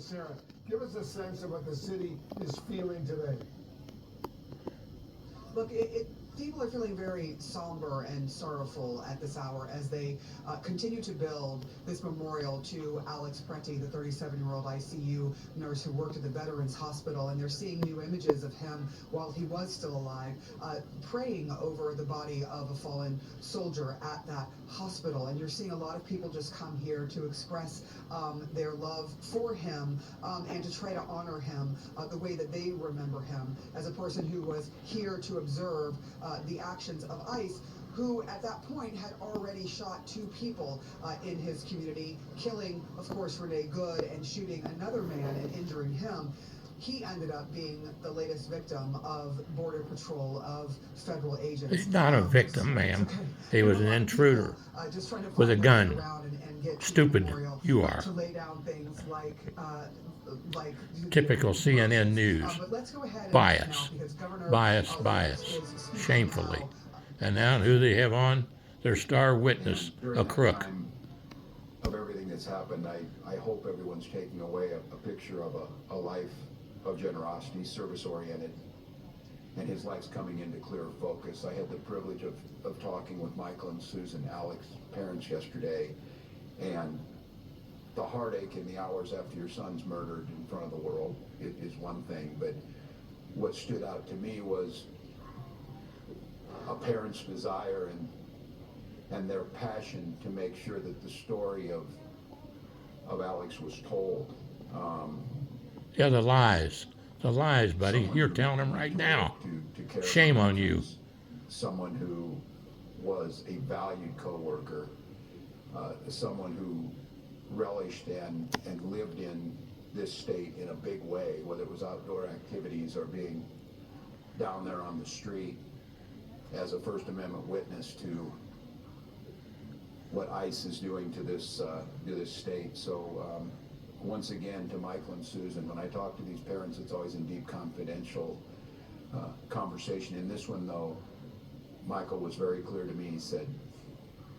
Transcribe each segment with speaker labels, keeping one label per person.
Speaker 1: Sarah, give us a sense of what the city is feeling today.
Speaker 2: Look, people are feeling very somber and sorrowful at this hour as they continue to build this memorial to Alex Preti, the 37-year-old ICU nurse who worked at the Veterans Hospital. And they're seeing new images of him while he was still alive, praying over the body of a fallen soldier at that hospital. And you're seeing a lot of people just come here to express their love for him and to try to honor him the way that they remember him as a person who was here to observe the actions of ICE, who at that point had already shot 2 people in his community, killing, of course, Renee Good and shooting another man and injuring him. He ended up being the latest victim of Border Patrol, of federal agents.
Speaker 3: He's not a victim, ma'am.
Speaker 2: Okay.
Speaker 3: He was an intruder
Speaker 2: just trying to
Speaker 3: with a
Speaker 2: find
Speaker 3: gun.
Speaker 2: ways around and get to
Speaker 3: Stupid
Speaker 2: the memorial
Speaker 3: you are.
Speaker 2: to lay down things like
Speaker 3: Typical CNN news.
Speaker 2: but let's go ahead and
Speaker 3: Bias.
Speaker 2: now, because Governor
Speaker 3: Bias.
Speaker 2: is
Speaker 3: Shamefully.
Speaker 2: now.
Speaker 3: And now who they have on? Their star witness, a crook.
Speaker 4: Of everything that's happened, I hope everyone's taking away a picture of a life of generosity, service-oriented, and his life's coming into clear focus. I had the privilege of talking with Michael and Susan, Alex's parents, yesterday, and the heartache in the hours after your son's murdered in front of the world is one thing, but what stood out to me was a parent's desire and their passion to make sure that the story of Alex was told.
Speaker 3: Yeah, the lies, buddy. You're telling them right now. Shame on you.
Speaker 4: Someone who was a valued coworker, someone who relished and lived in this state in a big way, whether it was outdoor activities or being down there on the street as a First Amendment witness to what ICE is doing to this state. So once again, to Michael and Susan, when I talk to these parents, it's always in deep confidential conversation. In this one, though, Michael was very clear to me. He said,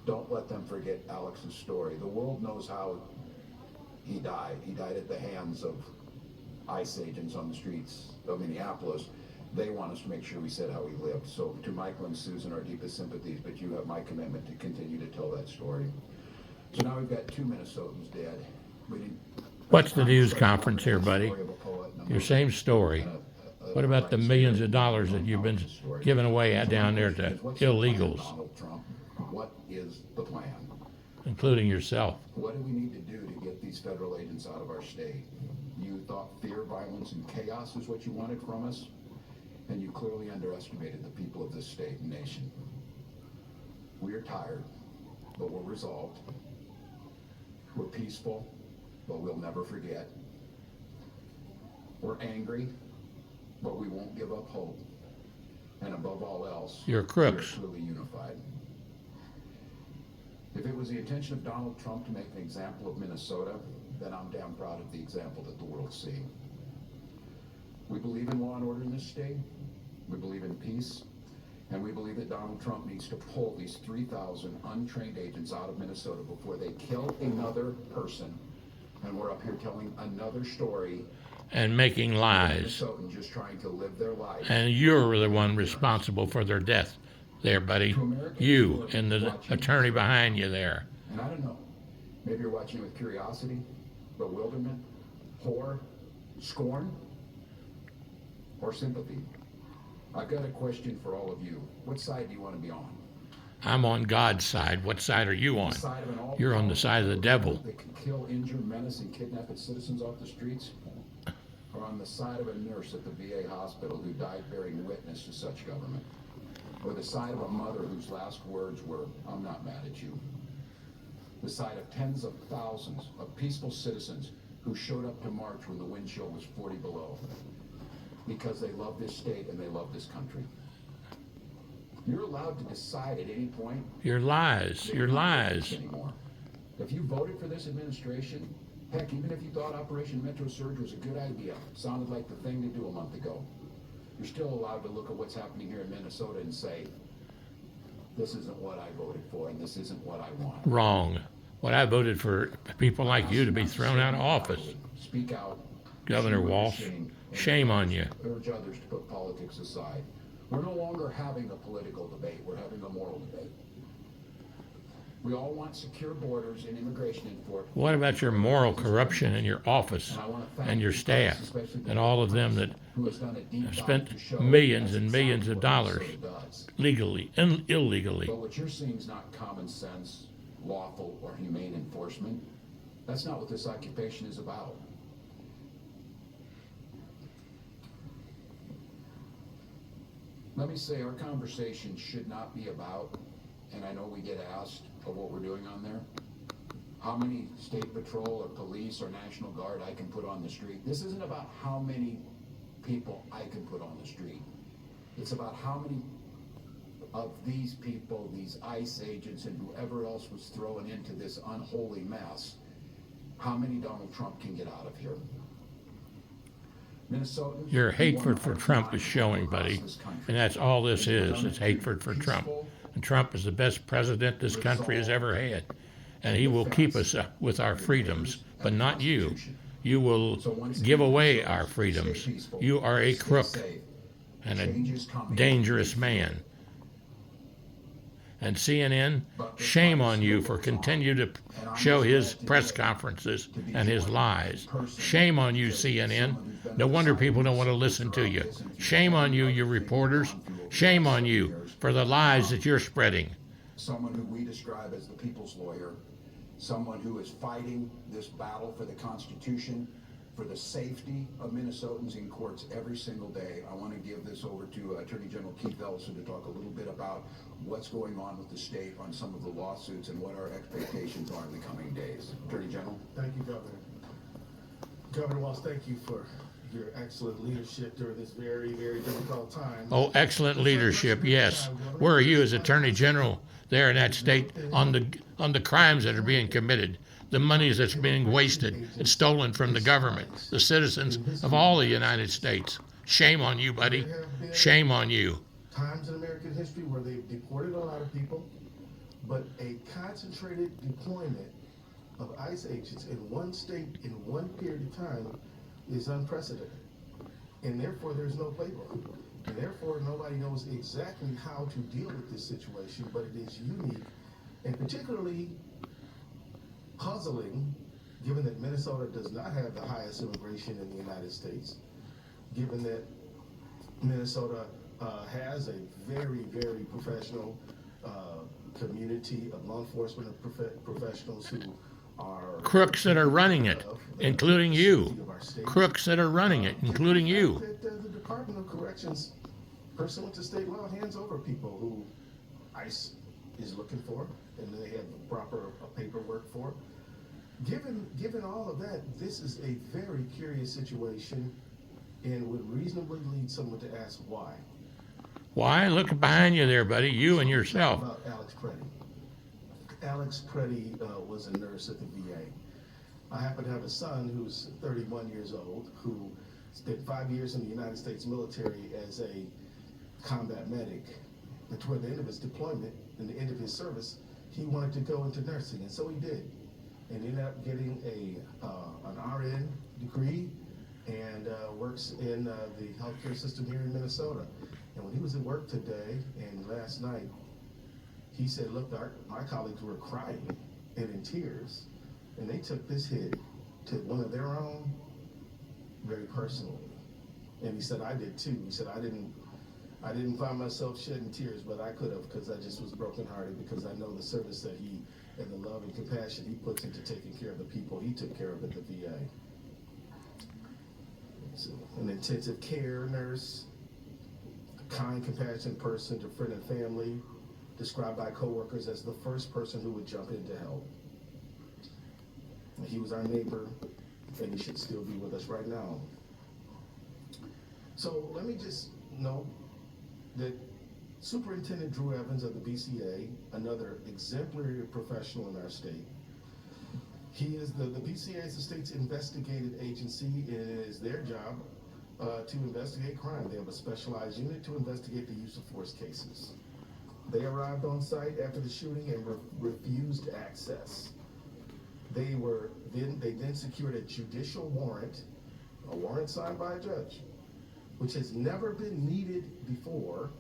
Speaker 4: don't let them forget Alex's story. The world knows how he died. He died at the hands of ICE agents on the streets of Minneapolis. They want us to make sure we said how he lived. So to Michael and Susan, our deepest sympathies, but you have my commitment to continue to tell that story. So now we've got 2 Minnesotans dead.
Speaker 3: What's the news conference here, buddy? Your same story. What about the millions of dollars that you've been giving away down there to illegals?
Speaker 4: What is the plan?
Speaker 3: Including yourself.
Speaker 4: What do we need to do to get these federal agents out of our state? You thought fear, violence, and chaos is what you wanted from us, and you clearly underestimated the people of this state and nation. We are tired, but we're resolved. We're peaceful, but we'll never forget. We're angry, but we won't give up hope. And above all else,
Speaker 3: You're crooks.
Speaker 4: we're truly unified. If it was the intention of Donald Trump to make an example of Minnesota, then I'm damn proud of the example that the world's seeing. We believe in law and order in this state. We believe in peace. And we believe that Donald Trump needs to pull these 3,000 untrained agents out of Minnesota before they kill another person. And we're up here telling another story.
Speaker 3: And making lies.
Speaker 4: Minnesotans just trying to live their life.
Speaker 3: And you're the one responsible for their death there, buddy. You and the attorney behind you there.
Speaker 4: And I don't know, maybe you're watching with curiosity, bewilderment, horror, scorn, or sympathy. I've got a question for all of you. What side do you want to be on?
Speaker 3: I'm on God's side. What side are you on? You're on the side of the devil.
Speaker 4: That can kill, injure, menace, and kidnap its citizens off the streets? Or on the side of a nurse at the VA hospital who died bearing witness to such government? Or the side of a mother whose last words were, I'm not mad at you? The side of tens of thousands of peaceful citizens who showed up to march when the wind chill was 40 below because they love this state and they love this country. You're allowed to decide at any point.
Speaker 3: Your lies. Your lies.
Speaker 4: Anymore. If you voted for this administration, heck, even if you thought Operation Metro Surge was a good idea, sounded like the thing to do a month ago, you're still allowed to look at what's happening here in Minnesota and say, this isn't what I voted for and this isn't what I want.
Speaker 3: Wrong. What I voted for people like you to be thrown out of office.
Speaker 4: Speak out.
Speaker 3: Governor Walsh, shame on you.
Speaker 4: Urge others to put politics aside. We're no longer having a political debate. We're having a moral debate. We all want secure borders and immigration enforcement.
Speaker 3: What about your moral corruption in your office and your staff and all of them that have spent millions and millions of dollars legally and illegally?
Speaker 4: But what you're seeing is not common sense, lawful, or humane enforcement. That's not what this occupation is about. Let me say, our conversation should not be about, and I know we get asked of what we're doing on there, how many state patrol or police or National Guard I can put on the street. This isn't about how many people I can put on the street. It's about how many of these people, these ICE agents and whoever else was thrown into this unholy mess, how many Donald Trump can get out of here. Minnesotans,
Speaker 3: Your hatred for Trump is showing, buddy, and that's all this is. It's hatred for Trump. And Trump is the best president this country has ever had. And he will keep us with our freedoms, but not you. You will give away our freedoms. You are a crook and a dangerous man. And CNN, shame on you for continuing to show his press conferences and his lies. Shame on you, CNN. No wonder people don't want to listen to you. Shame on you, you reporters. Shame on you for the lies that you're spreading.
Speaker 4: Someone who we describe as the people's lawyer, someone who is fighting this battle for the Constitution, for the safety of Minnesotans in courts every single day. I want to give this over to Attorney General Keith Ellison to talk a little bit about what's going on with the state on some of the lawsuits and what our expectations are in the coming days. Attorney General.
Speaker 1: Thank you, Governor. Governor Walsh, thank you for your excellent leadership during this very, very difficult time.
Speaker 3: Oh, excellent leadership, yes. Where are you as Attorney General there in that state on the crimes that are being committed? The money that's being wasted and stolen from the government, the citizens of all the United States. Shame on you, buddy. Shame on you.
Speaker 1: Times in American history where they've deported a lot of people, but a concentrated deployment of ICE agents in one state in one period of time is unprecedented. And therefore, there's no playbook. And therefore, nobody knows exactly how to deal with this situation, but it is unique and particularly puzzling, given that Minnesota does not have the highest immigration in the United States, given that Minnesota has a very, very professional community of law enforcement professionals who are
Speaker 3: crooks that are running it, including you. Crooks that are running it, including you.
Speaker 1: The Department of Corrections, pursuant to state law, hands over people who ICE is looking for, and they have the proper paperwork for. Given all of that, this is a very curious situation and would reasonably lead someone to ask why.
Speaker 3: Why? Look behind you there, buddy. You and yourself.
Speaker 1: About Alex Preddy. Alex Preddy was a nurse at the VA. I happen to have a son who's 31 years old who spent 5 years in the United States military as a combat medic. And toward the end of his deployment and the end of his service, he wanted to go into nursing, and so he did. And ended up getting an RN degree and works in the healthcare system here in Minnesota. And when he was at work today and last night, he said, look, my colleagues were crying and in tears, and they took this hit to one of their own very personally. And he said, I did too. He said, I didn't find myself shedding tears, but I could have, because I just was brokenhearted, because I know the service that he and the love and compassion he puts into taking care of the people he took care of at the VA. So, an intensive care nurse, a kind, compassionate person to friend and family, described by coworkers as the first person who would jump in to help. And he was our neighbor, and he should still be with us right now. So let me just note that Superintendent Drew Evans of the BCA, another exemplary professional in our state, he is the BCA is the state's investigative agency, and it is their job to investigate crime. They have a specialized unit to investigate the use of force cases. They arrived on site after the shooting and refused access. They then secured a judicial warrant, a warrant signed by a judge, which has never been needed before,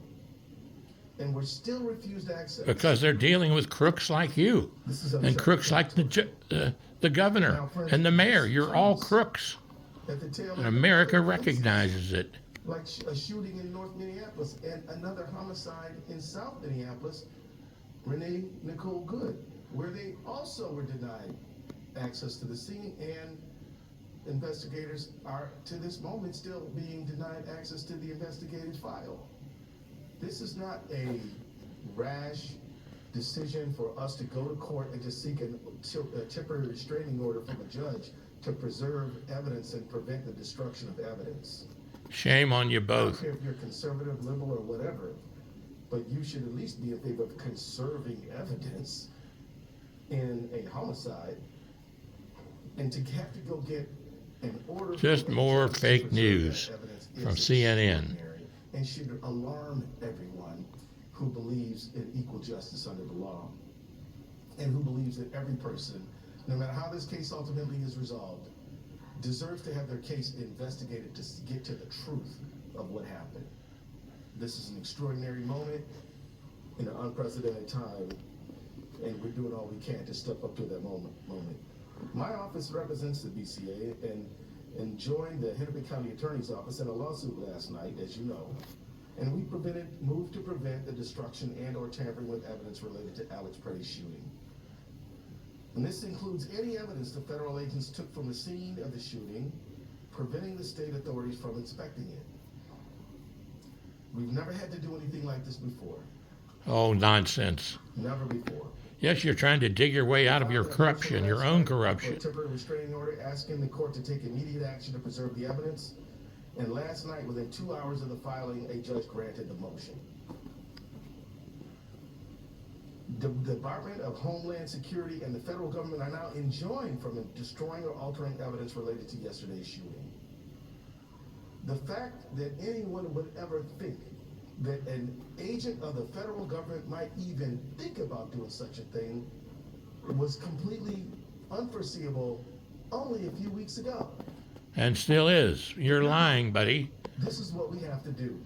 Speaker 1: and were still refused access.
Speaker 3: Because they're dealing with crooks like you
Speaker 1: This is
Speaker 3: and crooks like the governor and the mayor. You're all crooks.
Speaker 1: At the tail
Speaker 3: And
Speaker 1: end of
Speaker 3: America
Speaker 1: the
Speaker 3: recognizes it.
Speaker 1: like a shooting in North Minneapolis and another homicide in South Minneapolis, Renee Nicole Good, where they also were denied access to the scene, and investigators are to this moment still being denied access to the investigative file. This is not a rash decision for us to go to court and to seek a temporary restraining order from a judge to preserve evidence and prevent the destruction of evidence.
Speaker 3: Shame on you
Speaker 1: I don't
Speaker 3: both.
Speaker 1: care if you're conservative, liberal, or whatever, but you should at least be in favor of conserving evidence in a homicide, and to have to go get an order.
Speaker 3: Just
Speaker 1: from a
Speaker 3: more
Speaker 1: judge to
Speaker 3: fake
Speaker 1: preserve
Speaker 3: news
Speaker 1: that evidence
Speaker 3: from
Speaker 1: is
Speaker 3: CNN.
Speaker 1: extraordinary and should alarm everyone who believes in equal justice under the law, and who believes that every person, no matter how this case ultimately is resolved, deserves to have their case investigated to get to the truth of what happened. This is an extraordinary moment in an unprecedented time, and we're doing all we can to step up to that moment. My office represents the BCA and joined the Hennepin County Attorney's Office in a lawsuit last night, as you know, and we moved to prevent the destruction and or tampering with evidence related to Alex Pretty's shooting. And this includes any evidence the federal agents took from the scene of the shooting, preventing the state authorities from inspecting it. We've never had to do anything like this before.
Speaker 3: Oh, nonsense.
Speaker 1: Never before.
Speaker 3: Yes, you're trying to dig your way out of your corruption, your own corruption.
Speaker 1: For a temporary restraining order, asking the court to take immediate action to preserve the evidence. And last night, within 2 hours of the filing, a judge granted the motion. The Department of Homeland Security and the federal government are now enjoined from destroying or altering evidence related to yesterday's shooting. The fact that anyone would ever think that an agent of the federal government might even think about doing such a thing was completely unforeseeable only a few weeks ago.
Speaker 3: And still is. You're lying, buddy.
Speaker 1: This is what we have to do.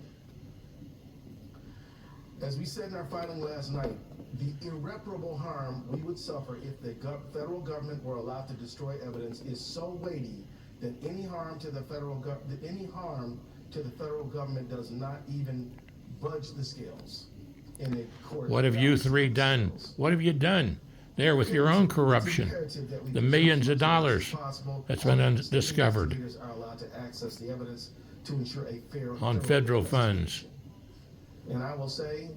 Speaker 1: As we said in our filing last night, the irreparable harm we would suffer if the federal government were allowed to destroy evidence is so weighty that any harm to the federal government does not even budge the scales in a court.
Speaker 3: What have you three done? What have you done there with your own corruption? The millions of dollars that's been discovered
Speaker 1: are allowed to access the evidence to ensure a fair
Speaker 3: on federal funds.
Speaker 1: And I will say,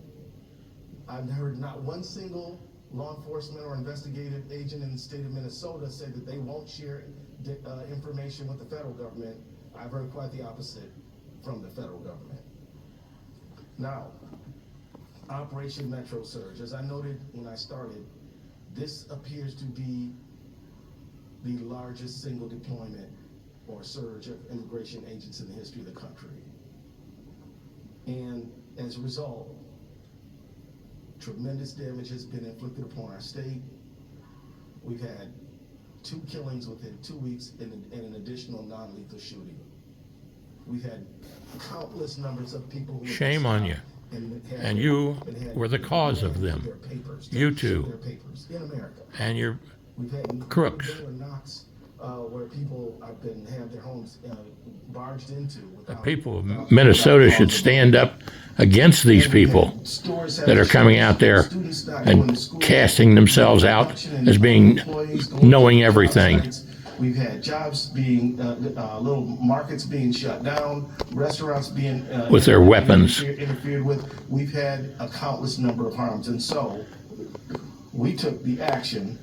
Speaker 1: I've heard not one single law enforcement or investigative agent in the state of Minnesota say that they won't share information with the federal government. I've heard quite the opposite from the federal government. Now, Operation Metro Surge. As I noted when I started, this appears to be the largest single deployment or surge of immigration agents in the history of the country. And as a result, tremendous damage has been inflicted upon our state. We've had 2 killings within 2 weeks and an additional non-lethal shooting. We've had countless numbers of people who
Speaker 3: Shame on you. And you were the cause of them. You two.
Speaker 1: In America.
Speaker 3: And you're
Speaker 1: We've had
Speaker 3: crooks.
Speaker 1: knocks where people have their homes barged into.
Speaker 3: The people of Minnesota should stand up against these people that are coming out there and casting themselves out as being knowing everything.
Speaker 1: We've had jobs being, little markets being shut down, restaurants being
Speaker 3: With their weapons.
Speaker 1: interfered with. We've had a countless number of harms, and so we took the action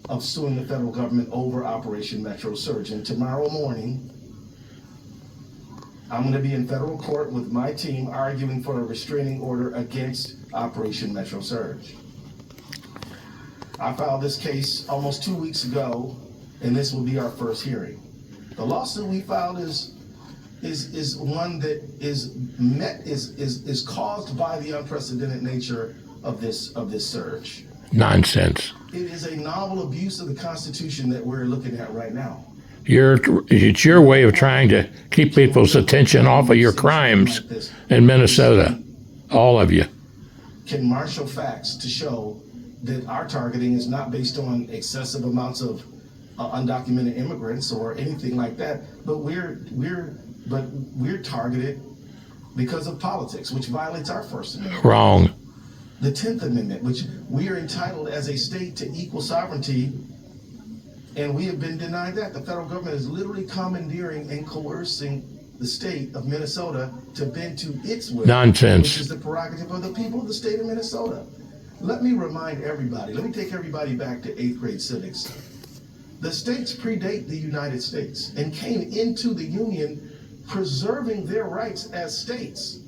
Speaker 1: of suing the federal government over Operation Metro Surge. And tomorrow morning, I'm going to be in federal court with my team arguing for a restraining order against Operation Metro Surge. I filed this case almost 2 weeks ago, and this will be our first hearing. The lawsuit we filed is one that is caused by the unprecedented nature of this surge.
Speaker 3: Nonsense.
Speaker 1: It is a novel abuse of the Constitution that we're looking at right now.
Speaker 3: It's your way of trying to keep people's attention off of your crimes in Minnesota. All of you.
Speaker 1: Can marshal facts to show that our targeting is not based on excessive amounts of undocumented immigrants or anything like that, but we're targeted because of politics, which violates our First Amendment.
Speaker 3: Wrong.
Speaker 1: The 10th Amendment, which we are entitled as a state to equal sovereignty, and we have been denied that. The federal government is literally commandeering and coercing the state of Minnesota to bend to its will.
Speaker 3: Nonsense.
Speaker 1: Which is the prerogative of the people of the state of Minnesota. Let me remind everybody, let me take everybody back to 8th grade civics. The states predate the United States and came into the Union preserving their rights as states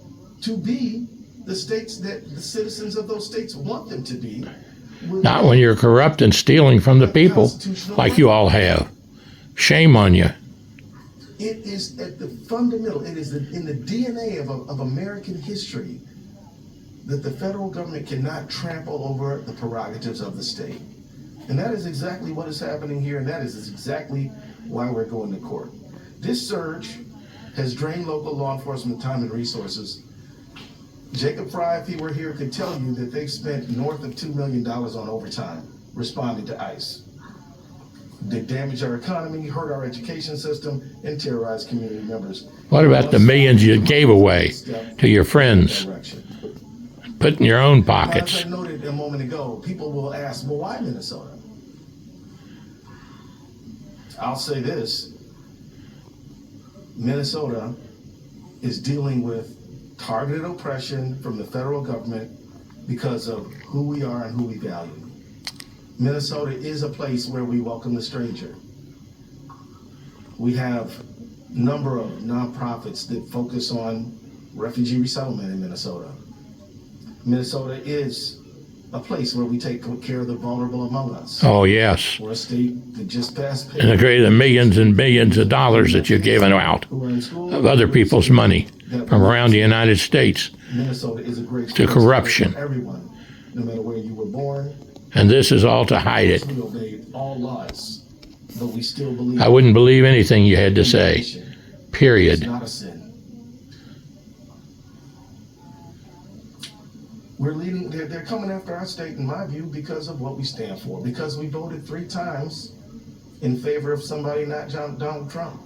Speaker 1: to be the states that the citizens of those states want them to be.
Speaker 3: Not when you're corrupt and stealing from the people like you all have. Shame on you.
Speaker 1: It is at the fundamental, it is in the DNA of American history that the federal government cannot trample over the prerogatives of the state. And that is exactly what is happening here, and that is exactly why we're going to court. This surge has drained local law enforcement time and resources. Jacob Fry, if he were here, could tell you that they've spent north of $2 million on overtime responding to ICE. They damage our economy, hurt our education system, and terrorize community members.
Speaker 3: What about the millions you gave away to your friends? Put in your own pockets.
Speaker 1: As I noted a moment ago, people will ask, well, why Minnesota? I'll say this. Minnesota is dealing with targeted oppression from the federal government because of who we are and who we value. Minnesota is a place where we welcome the stranger. We have a number of nonprofits that focus on refugee resettlement in Minnesota. Minnesota is a place where we take care of the vulnerable among us.
Speaker 3: Oh, yes.
Speaker 1: We're a state that just passed.
Speaker 3: And the greater millions and billions of dollars that you've given out of other people's money from around the United States
Speaker 1: Minnesota is a great
Speaker 3: to corruption.
Speaker 1: for everyone, no matter where you were born.
Speaker 3: And this is all to hide it.
Speaker 1: We obey all laws, but we still believe.
Speaker 3: I wouldn't believe anything you had to say.
Speaker 1: It's
Speaker 3: Period.
Speaker 1: not a sin. We're leading. They're coming after our state, in my view, because of what we stand for. Because we voted 3 times in favor of somebody not Donald Trump.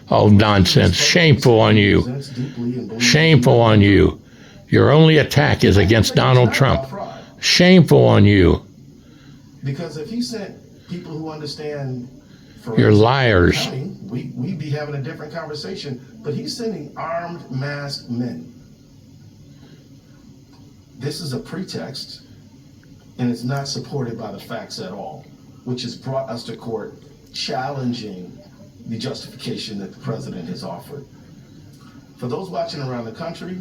Speaker 3: Oh, nonsense. Shameful on you. Shameful on you. Your only attack is against Donald Trump. Shameful on you.
Speaker 1: Because if he sent people who understand,
Speaker 3: You're liars.
Speaker 1: accounting, we'd be having a different conversation. But he's sending armed, masked men. This is a pretext, and it's not supported by the facts at all, which has brought us to court challenging the justification that the president has offered. For those watching around the country,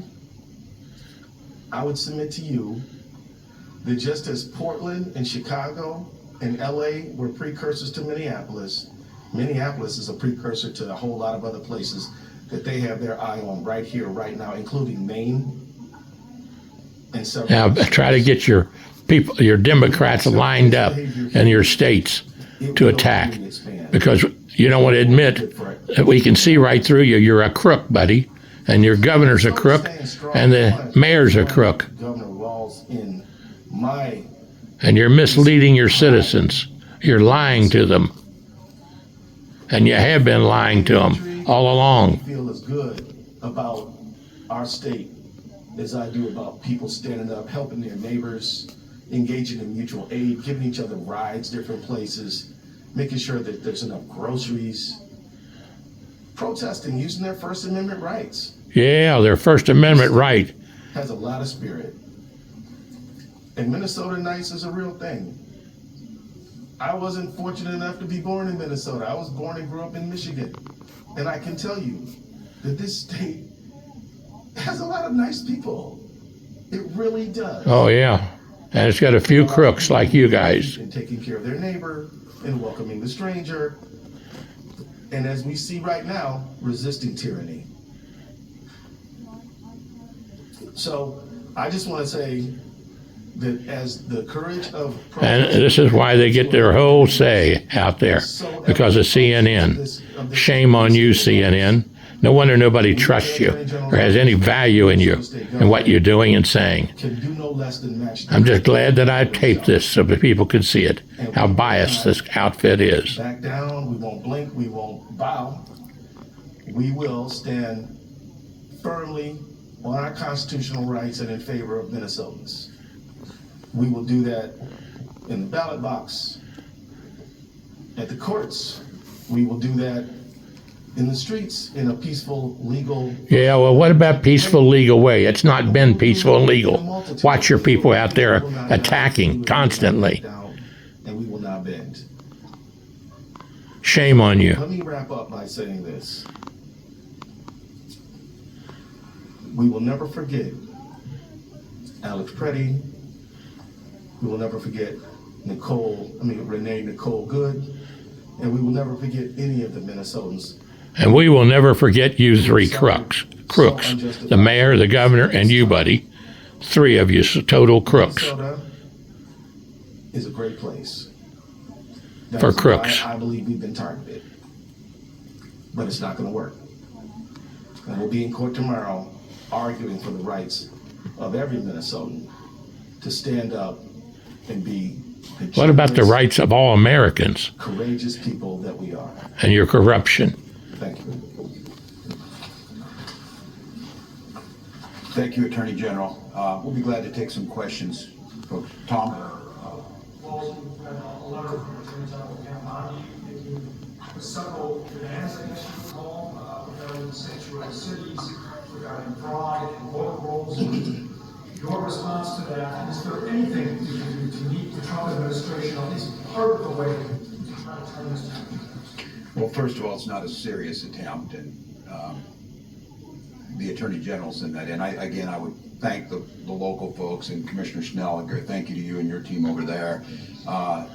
Speaker 1: I would submit to you that just as Portland and Chicago and LA were precursors to Minneapolis, Minneapolis is a precursor to a whole lot of other places that they have their eye on right here, right now, including Maine and several.
Speaker 3: Now, try to get your people, your Democrats lined up in your states to attack. Because you don't want to admit that we can see right through you. You're a crook, buddy. And your governor's a crook, and the mayor's a crook.
Speaker 1: Governor Walz in my.
Speaker 3: And you're misleading your citizens. You're lying to them. And you have been lying to them all along.
Speaker 1: I feel as good about our state as I do about people standing up, helping their neighbors, engaging in mutual aid, giving each other rides different places, making sure that there's enough groceries, protesting, using their First Amendment rights.
Speaker 3: Yeah, their First Amendment right.
Speaker 1: Has a lot of spirit. And Minnesota nice is a real thing. I wasn't fortunate enough to be born in Minnesota. I was born and grew up in Michigan. And I can tell you that this state has a lot of nice people. It really does.
Speaker 3: Oh, yeah. And it's got a few crooks like you guys.
Speaker 1: And taking care of their neighbor and welcoming the stranger. And as we see right now, resisting tyranny. So I just want to say that as the courage of
Speaker 3: And this is why they get their whole say out there, because of CNN. Shame on you, CNN. No wonder nobody trusts you or has any value in you and what you're doing and saying.
Speaker 1: can do no less than match.
Speaker 3: I'm just glad that I taped this so that people could see it, how biased this outfit is.
Speaker 1: Back down, we won't blink, we won't bow. We will stand firmly on our constitutional rights and in favor of Minnesotans. We will do that in the ballot box, at the courts. We will do that in the streets in a peaceful, legal.
Speaker 3: Yeah, well, what about peaceful, legal way? It's not been peaceful and legal. Watch your people out there attacking constantly.
Speaker 1: And we will not bend.
Speaker 3: Shame on you.
Speaker 1: Let me wrap up by saying this. We will never forget Alex Preddy. We will never forget Renee Nicole Good. And we will never forget any of the Minnesotans.
Speaker 3: And we will never forget you three crooks. The mayor, the governor, and you, buddy. Three of you total crooks.
Speaker 1: Minnesota is a great place.
Speaker 3: For
Speaker 1: That's
Speaker 3: crooks.
Speaker 1: why I believe we've been targeted. But it's not going to work. And we'll be in court tomorrow arguing for the rights of every Minnesotan to stand up and be the
Speaker 3: What about the
Speaker 1: generous,
Speaker 3: rights of all Americans
Speaker 1: courageous people that we are?
Speaker 3: and your corruption?
Speaker 1: Thank you.
Speaker 4: Thank you, Attorney General. We'll be glad to take some questions, folks. Tom?
Speaker 5: Well, a letter from Attorney General Campani, several demands, I guess you would call, regarding sanctuary cities, regarding fraud and voter rolls. Your response to that, and is there anything you can do to meet the Trump administration, at least part of the way, to try to turn this down?
Speaker 4: Well, first of all, it's not a serious attempt, and the Attorney General sent that in. I would thank the local folks and Commissioner Snell, and thank you to you and your team over there.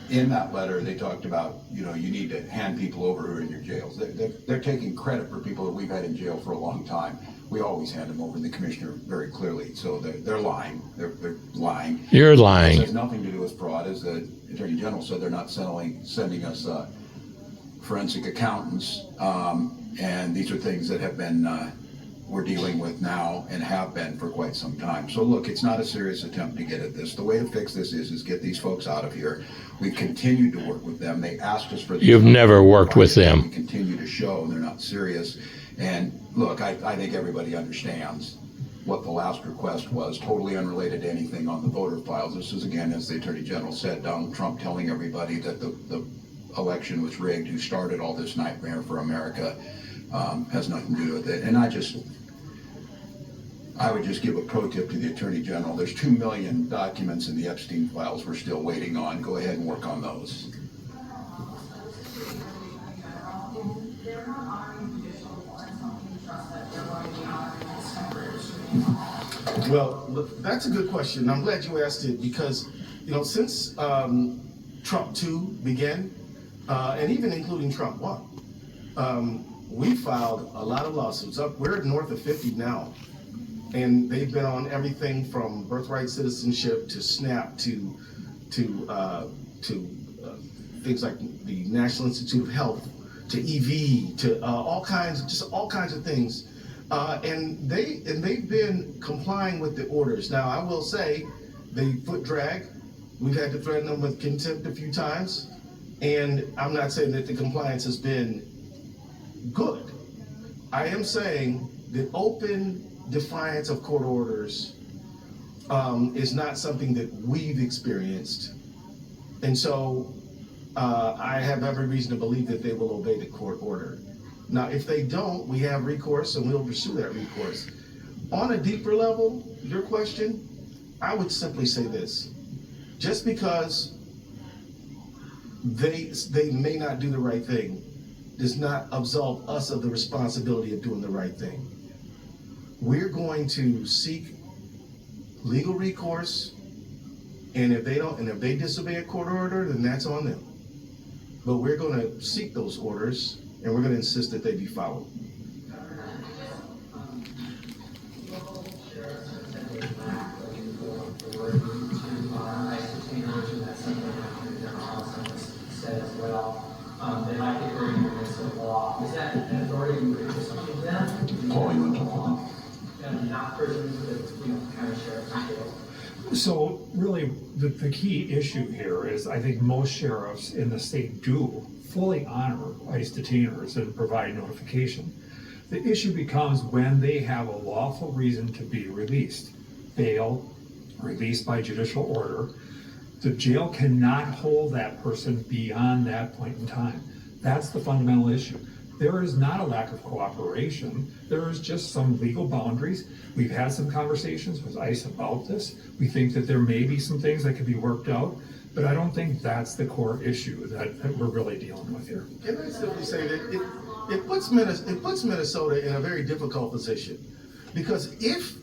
Speaker 4: In that letter, they talked about, you need to hand people over who are in your jails. They're taking credit for people that we've had in jail for a long time. We always hand them over, and the Commissioner very clearly. So they're lying. They're lying.
Speaker 3: You're
Speaker 4: It
Speaker 3: lying.
Speaker 4: has nothing to do with fraud. As the Attorney General said, they're not sending us forensic accountants, and these are things that have been we're dealing with now and have been for quite some time. So look, it's not a serious attempt to get at this. The way to fix this is get these folks out of here. We've continued to work with them. They asked us for these.
Speaker 3: You've never worked with them.
Speaker 4: We continue to show they're not serious. And look, I think everybody understands what the last request was, totally unrelated to anything on the voter files. This is, again, as the Attorney General said, Donald Trump telling everybody that the election was rigged, who started all this nightmare for America, has nothing to do with it. And I would just give a pro tip to the Attorney General. There's 2 million documents in the Epstein files we're still waiting on. Go ahead and work on those.
Speaker 1: Well, look, that's a good question. I'm glad you asked it because, since Trump 2 began, and even including Trump 1, we filed a lot of lawsuits. We're north of 50 now. And they've been on everything from birthright citizenship to SNAP to things like the National Institute of Health to EV to all kinds of things. And they've been complying with the orders. Now, I will say they foot drag. We've had to threaten them with contempt a few times. And I'm not saying that the compliance has been good. I am saying that open defiance of court orders is not something that we've experienced. And so I have every reason to believe that they will obey the court order. Now, if they don't, we have recourse and we'll pursue that recourse. On a deeper level, your question, I would simply say this. Just because they may not do the right thing does not absolve us of the responsibility of doing the right thing. We're going to seek legal recourse, and if they disobey a court order, then that's on them. But we're going to seek those orders, and we're going to insist that they be followed.
Speaker 4: falling on top of them.
Speaker 5: And not prisons that, county sheriff's jail.
Speaker 6: So really, the key issue here is I think most sheriffs in the state do fully honor ICE detainers and provide notification. The issue becomes when they have a lawful reason to be released, bail, released by judicial order. The jail cannot hold that person beyond that point in time. That's the fundamental issue. There is not a lack of cooperation. There is just some legal boundaries. We've had some conversations with ICE about this. We think that there may be some things that could be worked out, but I don't think that's the core issue that we're really dealing with here.
Speaker 1: Can I simply say that it puts Minnesota in a very difficult position, because if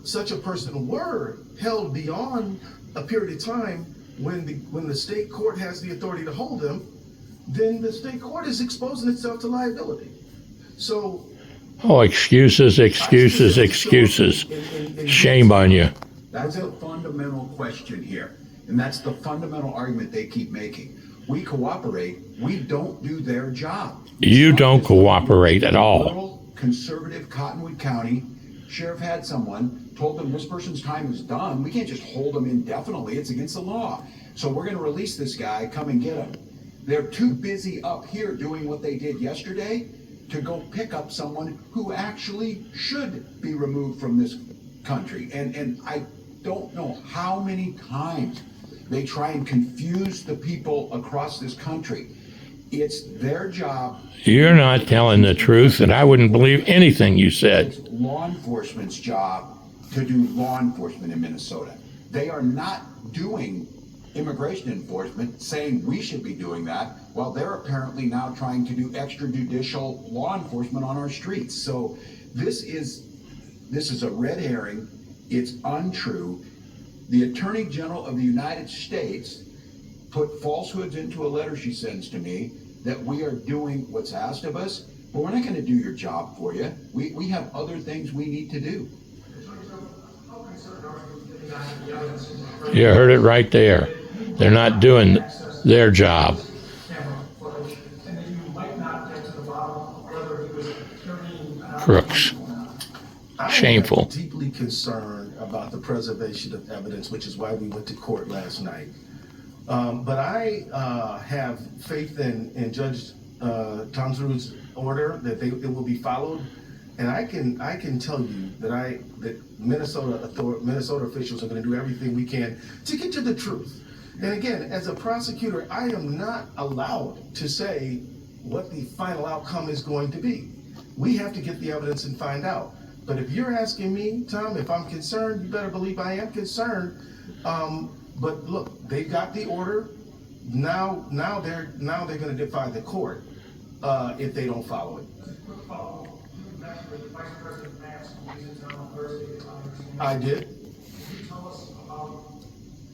Speaker 1: such a person were held beyond a period of time when the state court has the authority to hold them, then the state court is exposing itself to liability. So,
Speaker 3: Oh, excuses, excuses, excuses. Shame on you.
Speaker 4: That's the fundamental question here. And that's the fundamental argument they keep making. We cooperate, we don't do their job.
Speaker 3: You don't cooperate at all.
Speaker 4: Rural, conservative Cottonwood County sheriff had someone, told them this person's time is done. We can't just hold them indefinitely. It's against the law. So we're going to release this guy, come and get him. They're too busy up here doing what they did yesterday to go pick up someone who actually should be removed from this country. And I don't know how many times they try and confuse the people across this country. It's their job.
Speaker 3: You're not telling the truth, and I wouldn't believe anything you said.
Speaker 4: It's law enforcement's job to do law enforcement in Minnesota. They are not doing immigration enforcement, saying we should be doing that, while they're apparently now trying to do extrajudicial law enforcement on our streets. So this is a red herring. It's untrue. The Attorney General of the United States put falsehoods into a letter she sends to me that we are doing what's asked of us, but we're not going to do your job for you. We have other things we need to do.
Speaker 3: You heard it right there. They're not doing their job. Crooks. Shameful.
Speaker 1: I'm deeply concerned about the preservation of evidence, which is why we went to court last night. But I have faith in Judge Tomsrud's order that it will be followed, and I can tell you that Minnesota officials are going to do everything we can to get to the truth. And again, as a prosecutor, I am not allowed to say what the final outcome is going to be. We have to get the evidence and find out. But if you're asking me, Tom, if I'm concerned, you better believe I am concerned. But look, they got the order. Now they're going to defy the court if they don't follow it. I did.
Speaker 5: Can you tell us about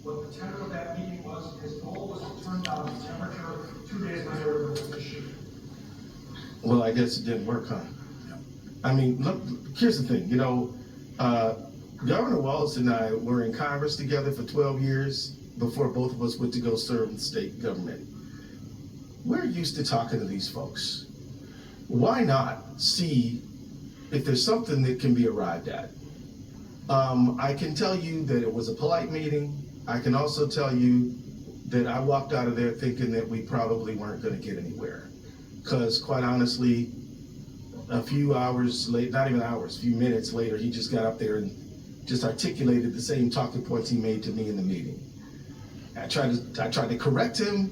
Speaker 5: what the tenor of that meeting was? His goal was to turn down the temperature 2 days later with the shoot.
Speaker 1: Well, I guess it didn't work, huh? I mean, look, here's the thing. Governor Wallace and I were in Congress together for 12 years before both of us went to go serve in the state government. We're used to talking to these folks. Why not see if there's something that can be arrived at? I can tell you that it was a polite meeting. I can also tell you that I walked out of there thinking that we probably weren't going to get anywhere. Because quite honestly, a few hours late, not even hours, a few minutes later, he just got up there and just articulated the same talking points he made to me in the meeting. I tried to correct him.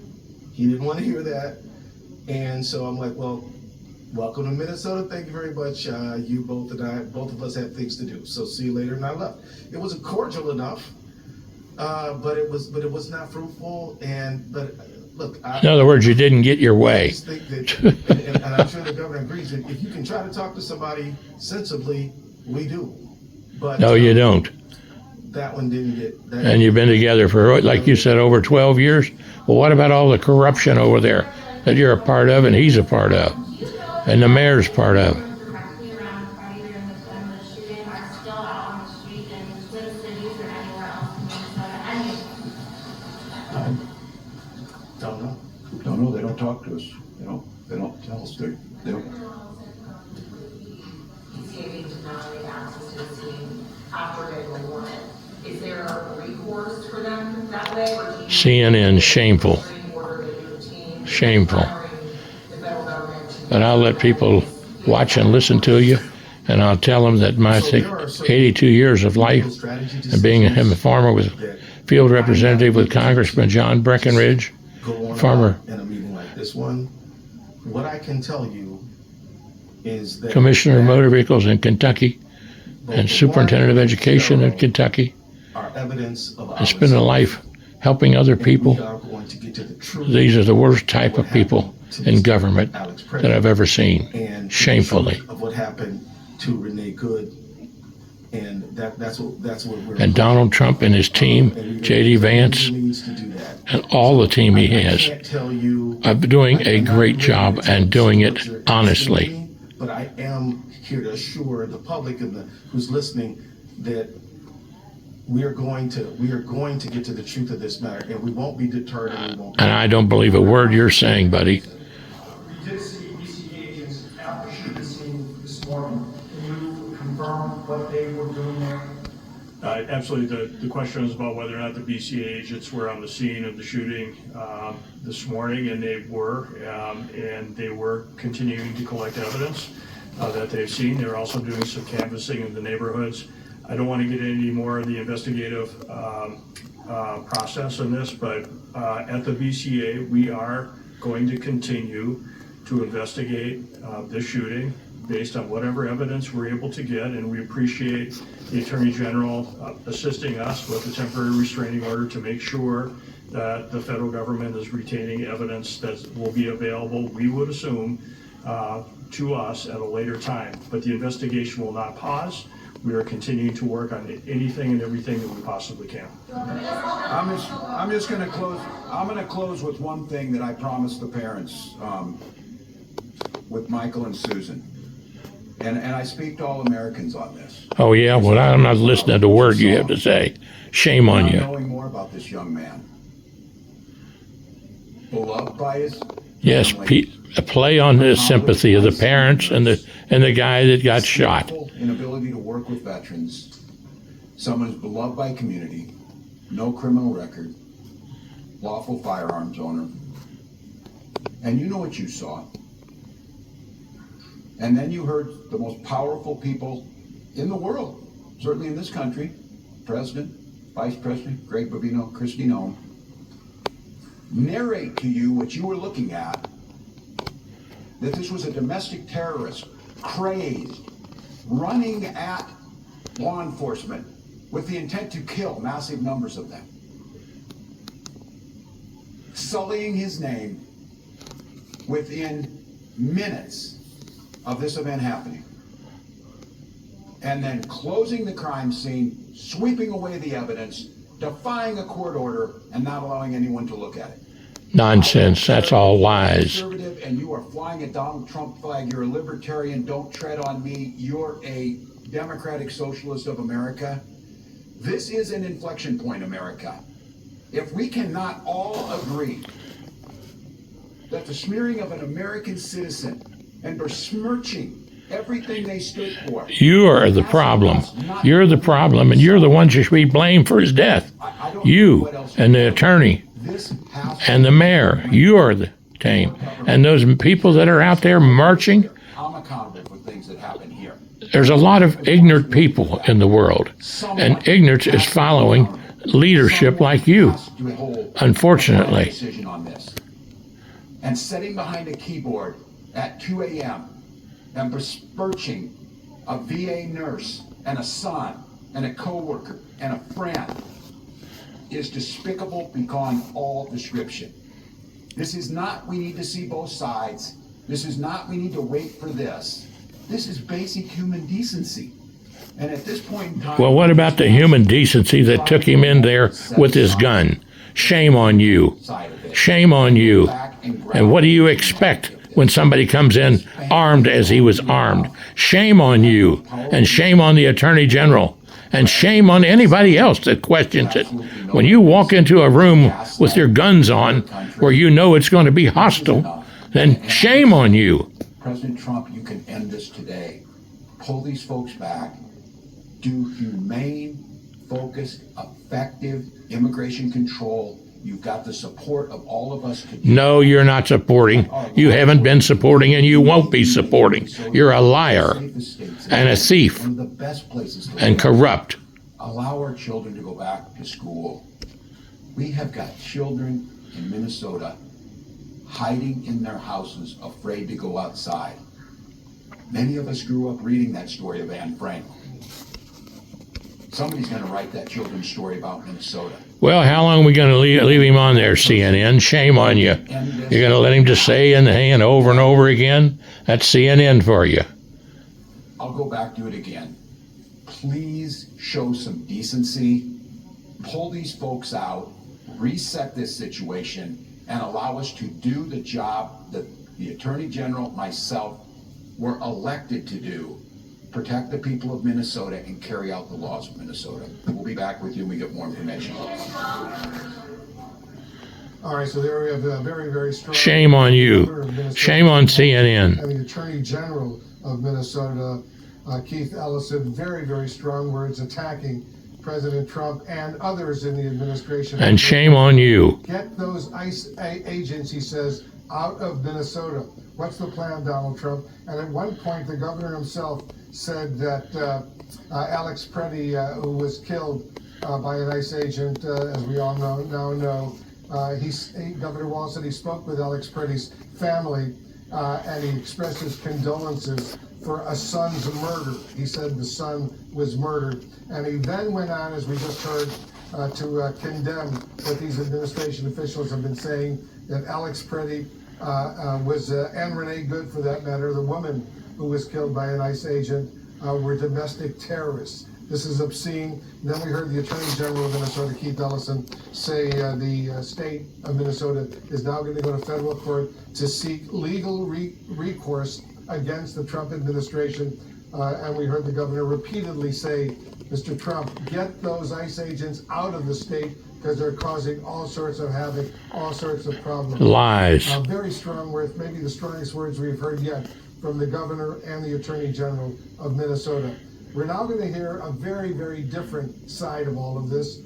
Speaker 1: He didn't want to hear that. And so I'm like, well, welcome to Minnesota. Thank you very much. You both of us had things to do. So see you later. And I left. It wasn't cordial enough, but it was not fruitful. But look,
Speaker 3: In other words, you didn't get your
Speaker 1: I
Speaker 3: way.
Speaker 1: just think that, and I'm sure the governor agrees, that if you can try to talk to somebody sensibly, we do. But
Speaker 3: No, you don't.
Speaker 1: that one didn't get that.
Speaker 3: And you've been together for, like you said, over 12 years. Well, what about all the corruption over there that you're a part of and he's a part of and the mayor's part of?
Speaker 7: Directly around Friday during the shooting are still out on the street in Twin Cities or anywhere else in Minnesota.
Speaker 1: Don't know.
Speaker 4: No, they don't talk to us. They don't tell us. They don't.
Speaker 8: warrant. Is there recourse for them that way, or do you?
Speaker 3: CNN, shameful. Shameful. But I'll let people watch and listen to you, and I'll tell them that my 82 years of life and being a farmer with field representative with Congressman John Breckinridge, farmer
Speaker 1: in a meeting like this one, what I can tell you is that
Speaker 3: commissioner of motor vehicles in Kentucky and superintendent of education in Kentucky,
Speaker 1: our evidence of
Speaker 3: and spend a life helping other people.
Speaker 1: we are going to get to the truth.
Speaker 3: These are the worst type of people in government that I've ever seen,
Speaker 1: and
Speaker 3: shamefully.
Speaker 1: of what happened to Renee Good, and that's what we're.
Speaker 3: And Donald Trump and his team, J.D. Vance,
Speaker 1: needs to do that.
Speaker 3: and all the team he has,
Speaker 1: I can't tell you.
Speaker 3: are doing a great job and doing it honestly.
Speaker 1: But I am here to assure the public and who's listening that we are going to get to the truth of this matter, and we won't be deterred, and we won't.
Speaker 3: And I don't believe a word you're saying, buddy.
Speaker 5: We did see BCA agents after shooting the scene this morning. Can you confirm what they were doing there?
Speaker 6: Absolutely. The question is about whether or not the BCA agents were on the scene of the shooting this morning, and they were, and they were continuing to collect evidence that they've seen. They're also doing some canvassing in the neighborhoods. I don't want to get into any more of the investigative process in this, but at the BCA, we are going to continue to investigate this shooting based on whatever evidence we're able to get, and we appreciate the Attorney General assisting us with a temporary restraining order to make sure that the federal government is retaining evidence that will be available, we would assume, to us at a later time. But the investigation will not pause. We are continuing to work on anything and everything that we possibly can.
Speaker 4: I'm just going to close. I'm going to close with one thing that I promised the parents, with Michael and Susan, and I speak to all Americans on this.
Speaker 3: Oh, yeah? Well, I'm not listening to a word you have to say. Shame on you.
Speaker 4: Knowing more about this young man, beloved by his
Speaker 3: Yes,
Speaker 4: family,
Speaker 3: a play on the sympathy of the parents and the guy that got shot.
Speaker 4: Inability to work with veterans, someone who's beloved by community, no criminal record, lawful firearms owner, and you know what you saw. And then you heard the most powerful people in the world, certainly in this country, President, Vice President, Greg Bovino, Kristi Noem, narrate to you what you were looking at, that this was a domestic terrorist, crazed, running at law enforcement with the intent to kill massive numbers of them, sullying his name within minutes of this event happening, and then closing the crime scene, sweeping away the evidence, defying a court order, and not allowing anyone to look at it.
Speaker 3: Nonsense. That's all lies.
Speaker 4: Conservative, and you are flying a Donald Trump flag. You're a libertarian. Don't tread on me. You're a democratic socialist of America. This is an inflection point, America. If we cannot all agree that the smearing of an American citizen and besmirching everything they stood for.
Speaker 3: You are the problem. You're the problem, and you're the one who should be blamed for his death. You and the attorney and the mayor. You are the team. And those people that are out there marching,
Speaker 4: I'm accountable for things that happen here.
Speaker 3: there's a lot of ignorant people in the world, and ignorance is following leadership like you, unfortunately.
Speaker 4: Decision on this. And sitting behind a keyboard at 2 a.m. and besmirching a VA nurse and a son and a coworker and a friend is despicable beyond all description. This is not, we need to see both sides. This is not, we need to wait for this. This is basic human decency. And at this point in time...
Speaker 3: Well, what about the human decency that took him in there with his gun? Shame on you. Shame on you. And what do you expect when somebody comes in armed as he was armed? Shame on you. And shame on the Attorney General. And shame on anybody else that questions it. When you walk into a room with your guns on where you know it's going to be hostile, then shame on you.
Speaker 4: President Trump, you can end this today. Pull these folks back. Do humane focused, effective immigration control. You've got the support of all of us to do.
Speaker 3: No, you're not supporting. You haven't been supporting, and you won't be supporting. You're a liar and a thief
Speaker 4: One of the best places to
Speaker 3: and
Speaker 4: live.
Speaker 3: corrupt.
Speaker 4: Allow our children to go back to school. We have got children in Minnesota hiding in their houses, afraid to go outside. Many of us grew up reading that story of Anne Frank. Somebody's going to write that children's story about Minnesota.
Speaker 3: Well, how long are we going to leave him on there, CNN? Shame on you. You're going to let him just say and over and over again? That's CNN for you.
Speaker 4: I'll go back to it again. Please show some decency. Pull these folks out, reset this situation, and allow us to do the job that the Attorney General, myself, were elected to do. Protect the people of Minnesota and carry out the laws of Minnesota. We'll be back with you when we get more information.
Speaker 9: All right, so there we have a very, very strong.
Speaker 3: Shame on you. Shame on CNN.
Speaker 9: And the Attorney General of Minnesota, Keith Ellison, very, very strong words attacking President Trump and others in the administration.
Speaker 3: And shame on you.
Speaker 9: Get those ICE agents, he says, out of Minnesota. What's the plan, Donald Trump? And at one point, the governor himself said that Alex Preddy, who was killed by an ICE agent, as we all know, Governor Walz said he spoke with Alex Preddy's family and he expressed his condolences for a son's murder. He said the son was murdered. And he then went on, as we just heard, to condemn what these administration officials have been saying, that Alex Preddy and Renee Good, for that matter, the woman who was killed by an ICE agent, were domestic terrorists. This is obscene. And then we heard the Attorney General of Minnesota, Keith Ellison, say the state of Minnesota is now going to go to federal court to seek legal recourse against the Trump administration. And we heard the governor repeatedly say, Mr. Trump, get those ICE agents out of the state because they're causing all sorts of havoc, all sorts of problems.
Speaker 3: Lies.
Speaker 9: Very strong words, maybe the strongest words we've heard yet from the governor and the Attorney General of Minnesota. We're now going to hear a very, very different side of all of this.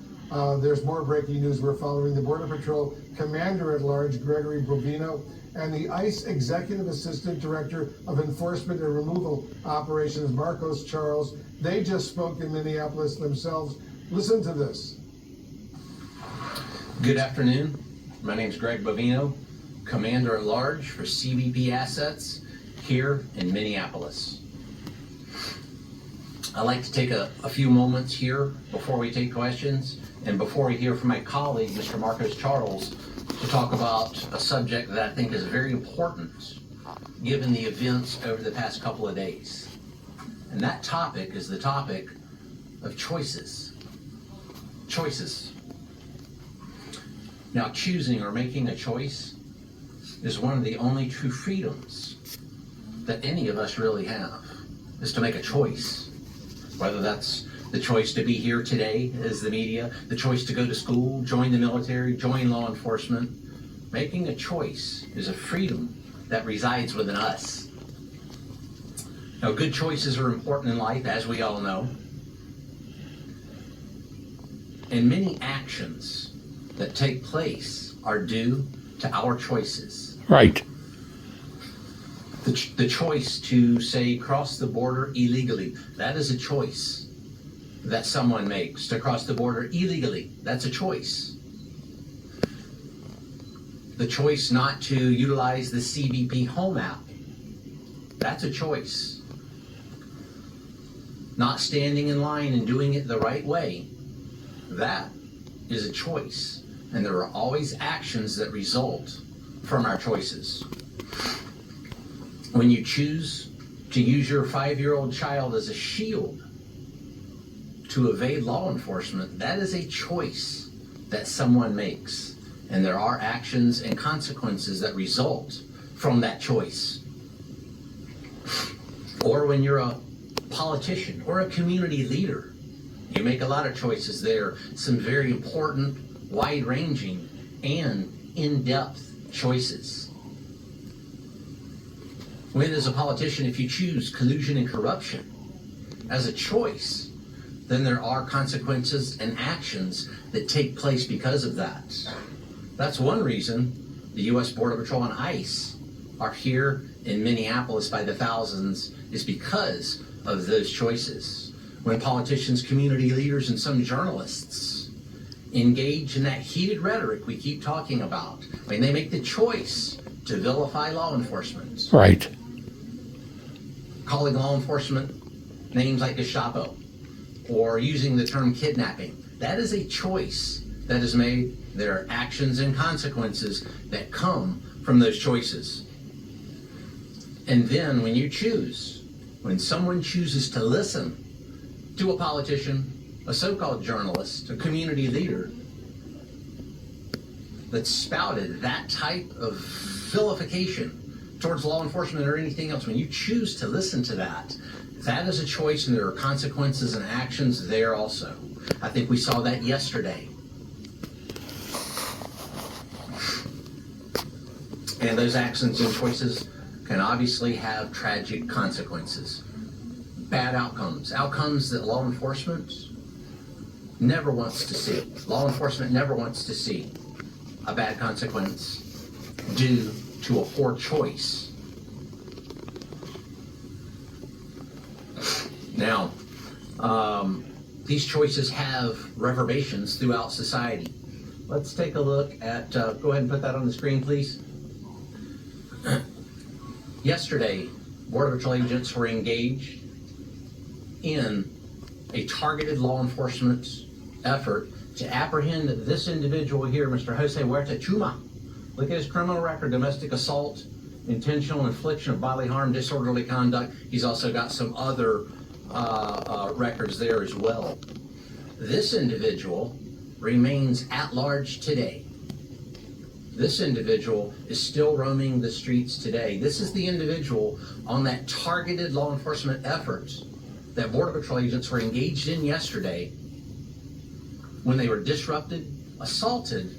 Speaker 9: There's more breaking news we're following. The Border Patrol Commander-at-Large, Gregory Bovino, and the ICE Executive Assistant Director of Enforcement and Removal Operations, Marcos Charles, they just spoke in Minneapolis themselves. Listen to this.
Speaker 10: Good afternoon. My name is Greg Bovino, Commander-at-Large for CBP Assets here in Minneapolis. I'd like to take a few moments here before we take questions and before we hear from my colleague, Mr. Marcos Charles, to talk about a subject that I think is very important given the events over the past couple of days. And that topic is the topic of choices. Choices. Now, choosing or making a choice is one of the only true freedoms that any of us really have, is to make a choice. Whether that's the choice to be here today as the media, the choice to go to school, join the military, join law enforcement. Making a choice is a freedom that resides within us. Now, good choices are important in life, as we all know. And many actions that take place are due to our choices.
Speaker 3: Right.
Speaker 10: The choice to, say, cross the border illegally, that is a choice that someone makes. To cross the border illegally, that's a choice. The choice not to utilize the CBP Home app, that's a choice. Not standing in line and doing it the right way, that is a choice. And there are always actions that result from our choices. When you choose to use your 5-year-old child as a shield to evade law enforcement, that is a choice that someone makes. And there are actions and consequences that result from that choice. Or when you're a politician or a community leader, you make a lot of choices there, some very important, wide-ranging, and in-depth choices. When, as a politician, if you choose collusion and corruption as a choice, then there are consequences and actions that take place because of that. That's one reason the U.S. Border Patrol and ICE are here in Minneapolis by the thousands, is because of those choices. When politicians, community leaders, and some journalists engage in that heated rhetoric we keep talking about, when they make the choice to vilify law enforcement,
Speaker 3: Right.
Speaker 10: calling law enforcement names like Gestapo, or using the term kidnapping, that is a choice that is made. There are actions and consequences that come from those choices. And then when you choose, when someone chooses to listen to a politician, a so-called journalist, a community leader that spouted that type of vilification towards law enforcement or anything else, when you choose to listen to that, that is a choice, and there are consequences and actions there also. I think we saw that yesterday. And those actions and choices can obviously have tragic consequences. Bad outcomes. Outcomes that law enforcement never wants to see. Law enforcement never wants to see a bad consequence due to a poor choice. Now, these choices have reverberations throughout society. Let's take a look at, go ahead and put that on the screen, please. Yesterday, Border Patrol agents were engaged in a targeted law enforcement effort to apprehend this individual here, Mr. Jose Huerta Chuma. Look at his criminal record: domestic assault, intentional infliction of bodily harm, disorderly conduct. He's also got some other records there as well. This individual remains at large today. This individual is still roaming the streets today. This is the individual on that targeted law enforcement effort that Border Patrol agents were engaged in yesterday, when they were disrupted, assaulted,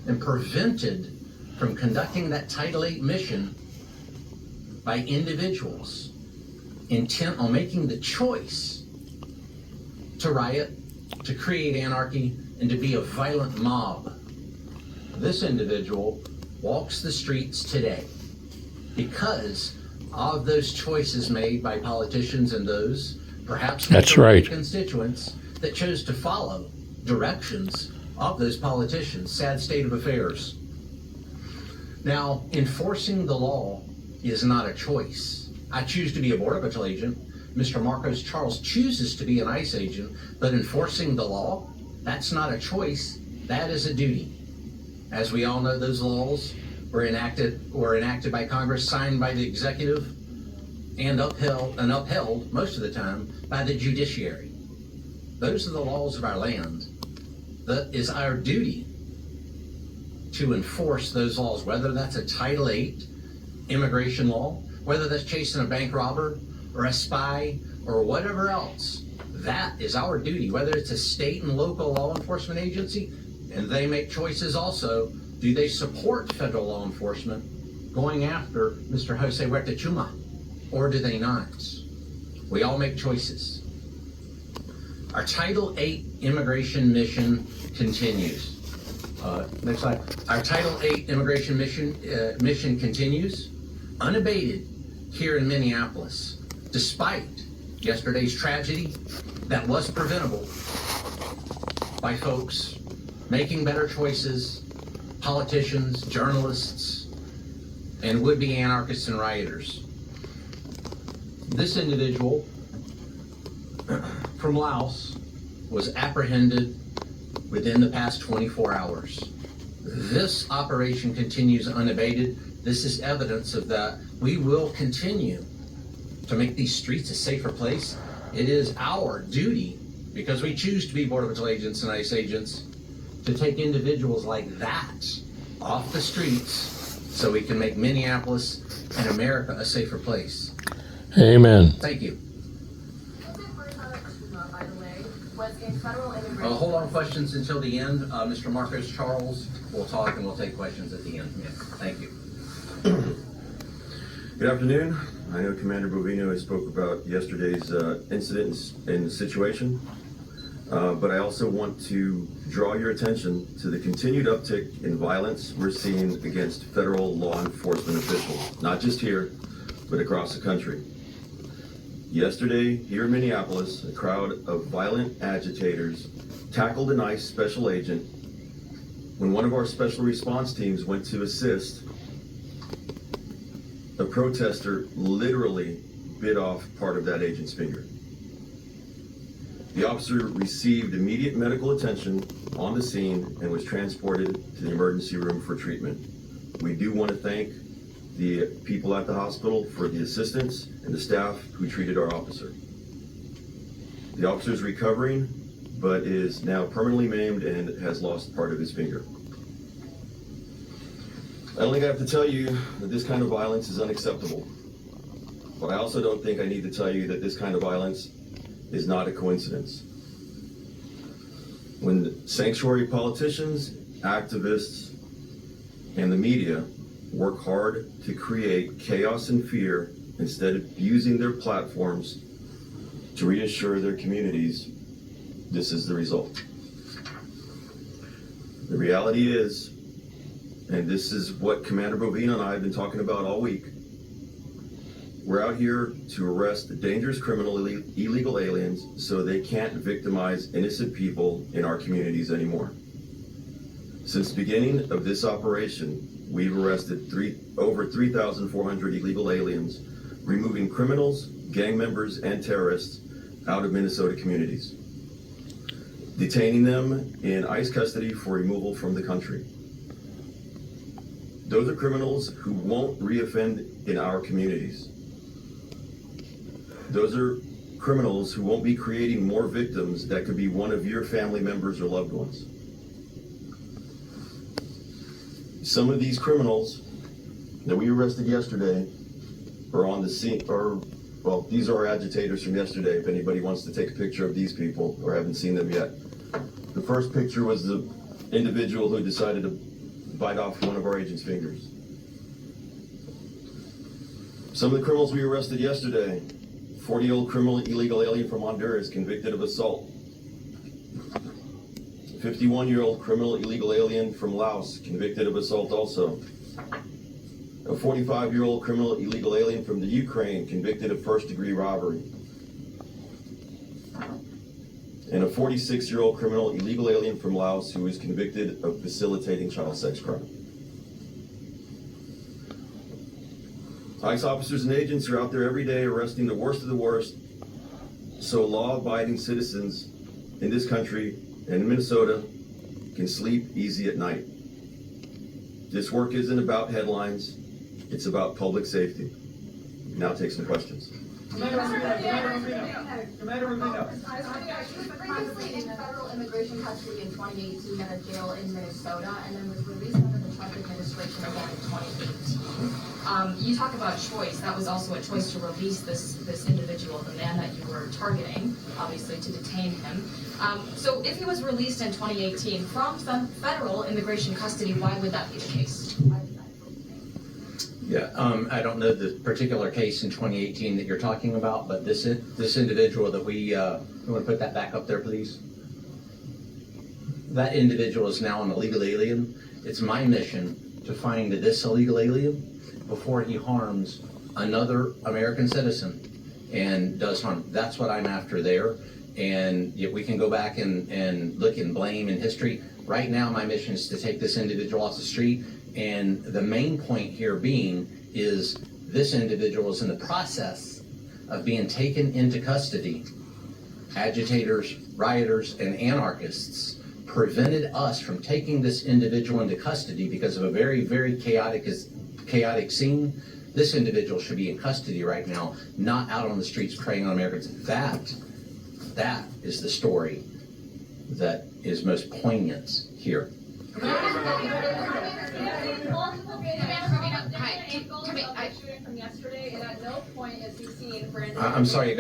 Speaker 10: and prevented from conducting that Title VIII mission by individuals intent on making the choice to riot, to create anarchy, and to be a violent mob. This individual walks the streets today because of those choices made by politicians and those, perhaps,
Speaker 3: That's right,
Speaker 10: constituents that chose to follow directions of those politicians. Sad state of affairs. Now, enforcing the law is not a choice. I choose to be a Border Patrol agent. Mr. Marcos Charles chooses to be an ICE agent, but enforcing the law, that's not a choice, that is a duty. As we all know, those laws were enacted by Congress, signed by the executive, and upheld most of the time by the judiciary. Those are the laws of our land. That is our duty, to enforce those laws, whether that's a Title VIII immigration law, whether that's chasing a bank robber or a spy or whatever else. That is our duty, whether it's a state and local law enforcement agency, and they make choices also. Do they support federal law enforcement going after Mr. Jose Huerta Chuma, or do they not? We all make choices. Our Title VIII immigration mission continues. Next slide. Our Title VIII immigration mission continues unabated here in Minneapolis, despite yesterday's tragedy that was preventable by folks making better choices, politicians, journalists, and would-be anarchists and rioters. This individual from Laos was apprehended within the past 24 hours. This operation continues unabated. This is evidence of that. We will continue to make these streets a safer place. It is our duty, because we choose to be Border Patrol agents and ICE agents, to take individuals like that off the streets so we can make Minneapolis and America a safer place.
Speaker 3: Amen.
Speaker 10: Thank you. Hold on questions until the end. Mr. Marcos Charles will talk, and we'll take questions at the end. Yeah. Thank you.
Speaker 11: Good afternoon. I know Commander Bovino spoke about yesterday's incidents and the situation. But I also want to draw your attention to the continued uptick in violence we're seeing against federal law enforcement officials, not just here, but across the country. Yesterday, here in Minneapolis, a crowd of violent agitators tackled an ICE special agent. When one of our special response teams went to assist, a protester literally bit off part of that agent's finger. The officer received immediate medical attention on the scene and was transported to the emergency room for treatment. We do want to thank the people at the hospital for the assistance and the staff who treated our officer. The officer is recovering, but is now permanently maimed and has lost part of his finger. I don't think I have to tell you that this kind of violence is unacceptable, but I also don't think I need to tell you that this kind of violence is not a coincidence. When sanctuary politicians, activists, and the media work hard to create chaos and fear instead of using their platforms to reassure their communities, this is the result. The reality is, and this is what Commander Bovino and I have been talking about all week, we're out here to arrest dangerous criminal illegal aliens so they can't victimize innocent people in our communities anymore. Since the beginning of this operation, we've arrested over 3,400 illegal aliens, removing criminals, gang members, and terrorists out of Minnesota communities, detaining them in ICE custody for removal from the country. Those are criminals who won't reoffend in our communities. Those are criminals who won't be creating more victims that could be one of your family members or loved ones. Some of these criminals that we arrested yesterday are on the scene, well, these are our agitators from yesterday, if anybody wants to take a picture of these people or haven't seen them yet. The first picture was the individual who decided to bite off one of our agents' fingers. Some of the criminals we arrested yesterday: 40-year-old criminal illegal alien from Honduras convicted of assault. 51-year-old criminal illegal alien from Laos convicted of assault also. A 45-year-old criminal illegal alien from the Ukraine convicted of first-degree robbery. And a 46-year-old criminal illegal alien from Laos who was convicted of facilitating child sex crime. ICE officers and agents are out there every day arresting the worst of the worst, so law-abiding citizens in this country and in Minnesota can sleep easy at night. This work isn't about headlines, it's about public safety. Now take some questions.
Speaker 8: Commander Rubino.
Speaker 12: She was previously in federal immigration custody in 2018 at a jail in Minnesota, and then was released under the Trump administration again in 2018. You talk about choice. That was also a choice to release this individual, the man that you were targeting, obviously to detain him. So if he was released in 2018 from some federal immigration custody, why would that be the case?
Speaker 10: Yeah, I don't know the particular case in 2018 that you're talking about, but this individual that we want to put that back up there, please. That individual is now an illegal alien. It's my mission to find this illegal alien before he harms another American citizen and does harm. That's what I'm after there. And yet we can go back and look and blame in history. Right now, my mission is to take this individual off the street. And the main point here being is this individual is in the process of being taken into custody. Agitators, rioters, and anarchists prevented us from taking this individual into custody because of a very, very chaotic scene. This individual should be in custody right now, not out on the streets preying on Americans. That is the story that is most poignant here.
Speaker 13: From yesterday, and at no point has he seen Brandon.
Speaker 10: I'm sorry,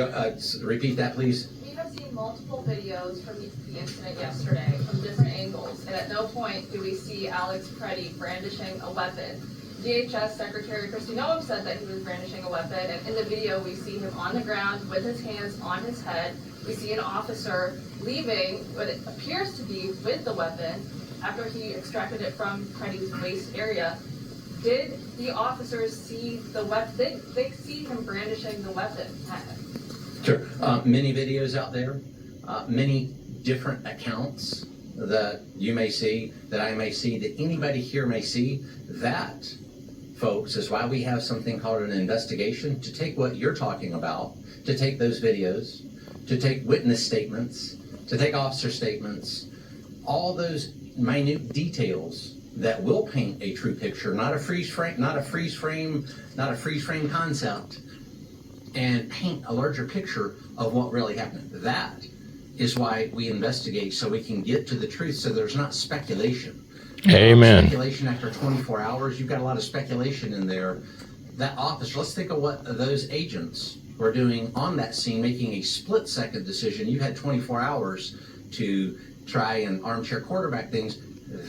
Speaker 10: repeat that, please.
Speaker 13: We have seen multiple videos from the incident yesterday from different angles, and at no point do we see Alex Preddy brandishing a weapon. DHS Secretary Kristi Noem said that he was brandishing a weapon, and in the video we see him on the ground with his hands on his head. We see an officer leaving what it appears to be with the weapon after he extracted it from Pretty's waist area. Did the officers see the weapon? Did they see him brandishing the weapon at him?
Speaker 10: Sure. Many videos out there, many different accounts that you may see, that I may see, that anybody here may see. That, folks, is why we have something called an investigation, to take what you're talking about, to take those videos, to take witness statements, to take officer statements, all those minute details that will paint a true picture, not a freeze frame, not a freeze frame concept, and paint a larger picture of what really happened. That is why we investigate, so we can get to the truth, so there's not speculation.
Speaker 3: Amen.
Speaker 10: Speculation after 24 hours, you've got a lot of speculation in there. That officer, let's think of what those agents were doing on that scene, making a split-second decision. You had 24 hours to try and armchair quarterback things.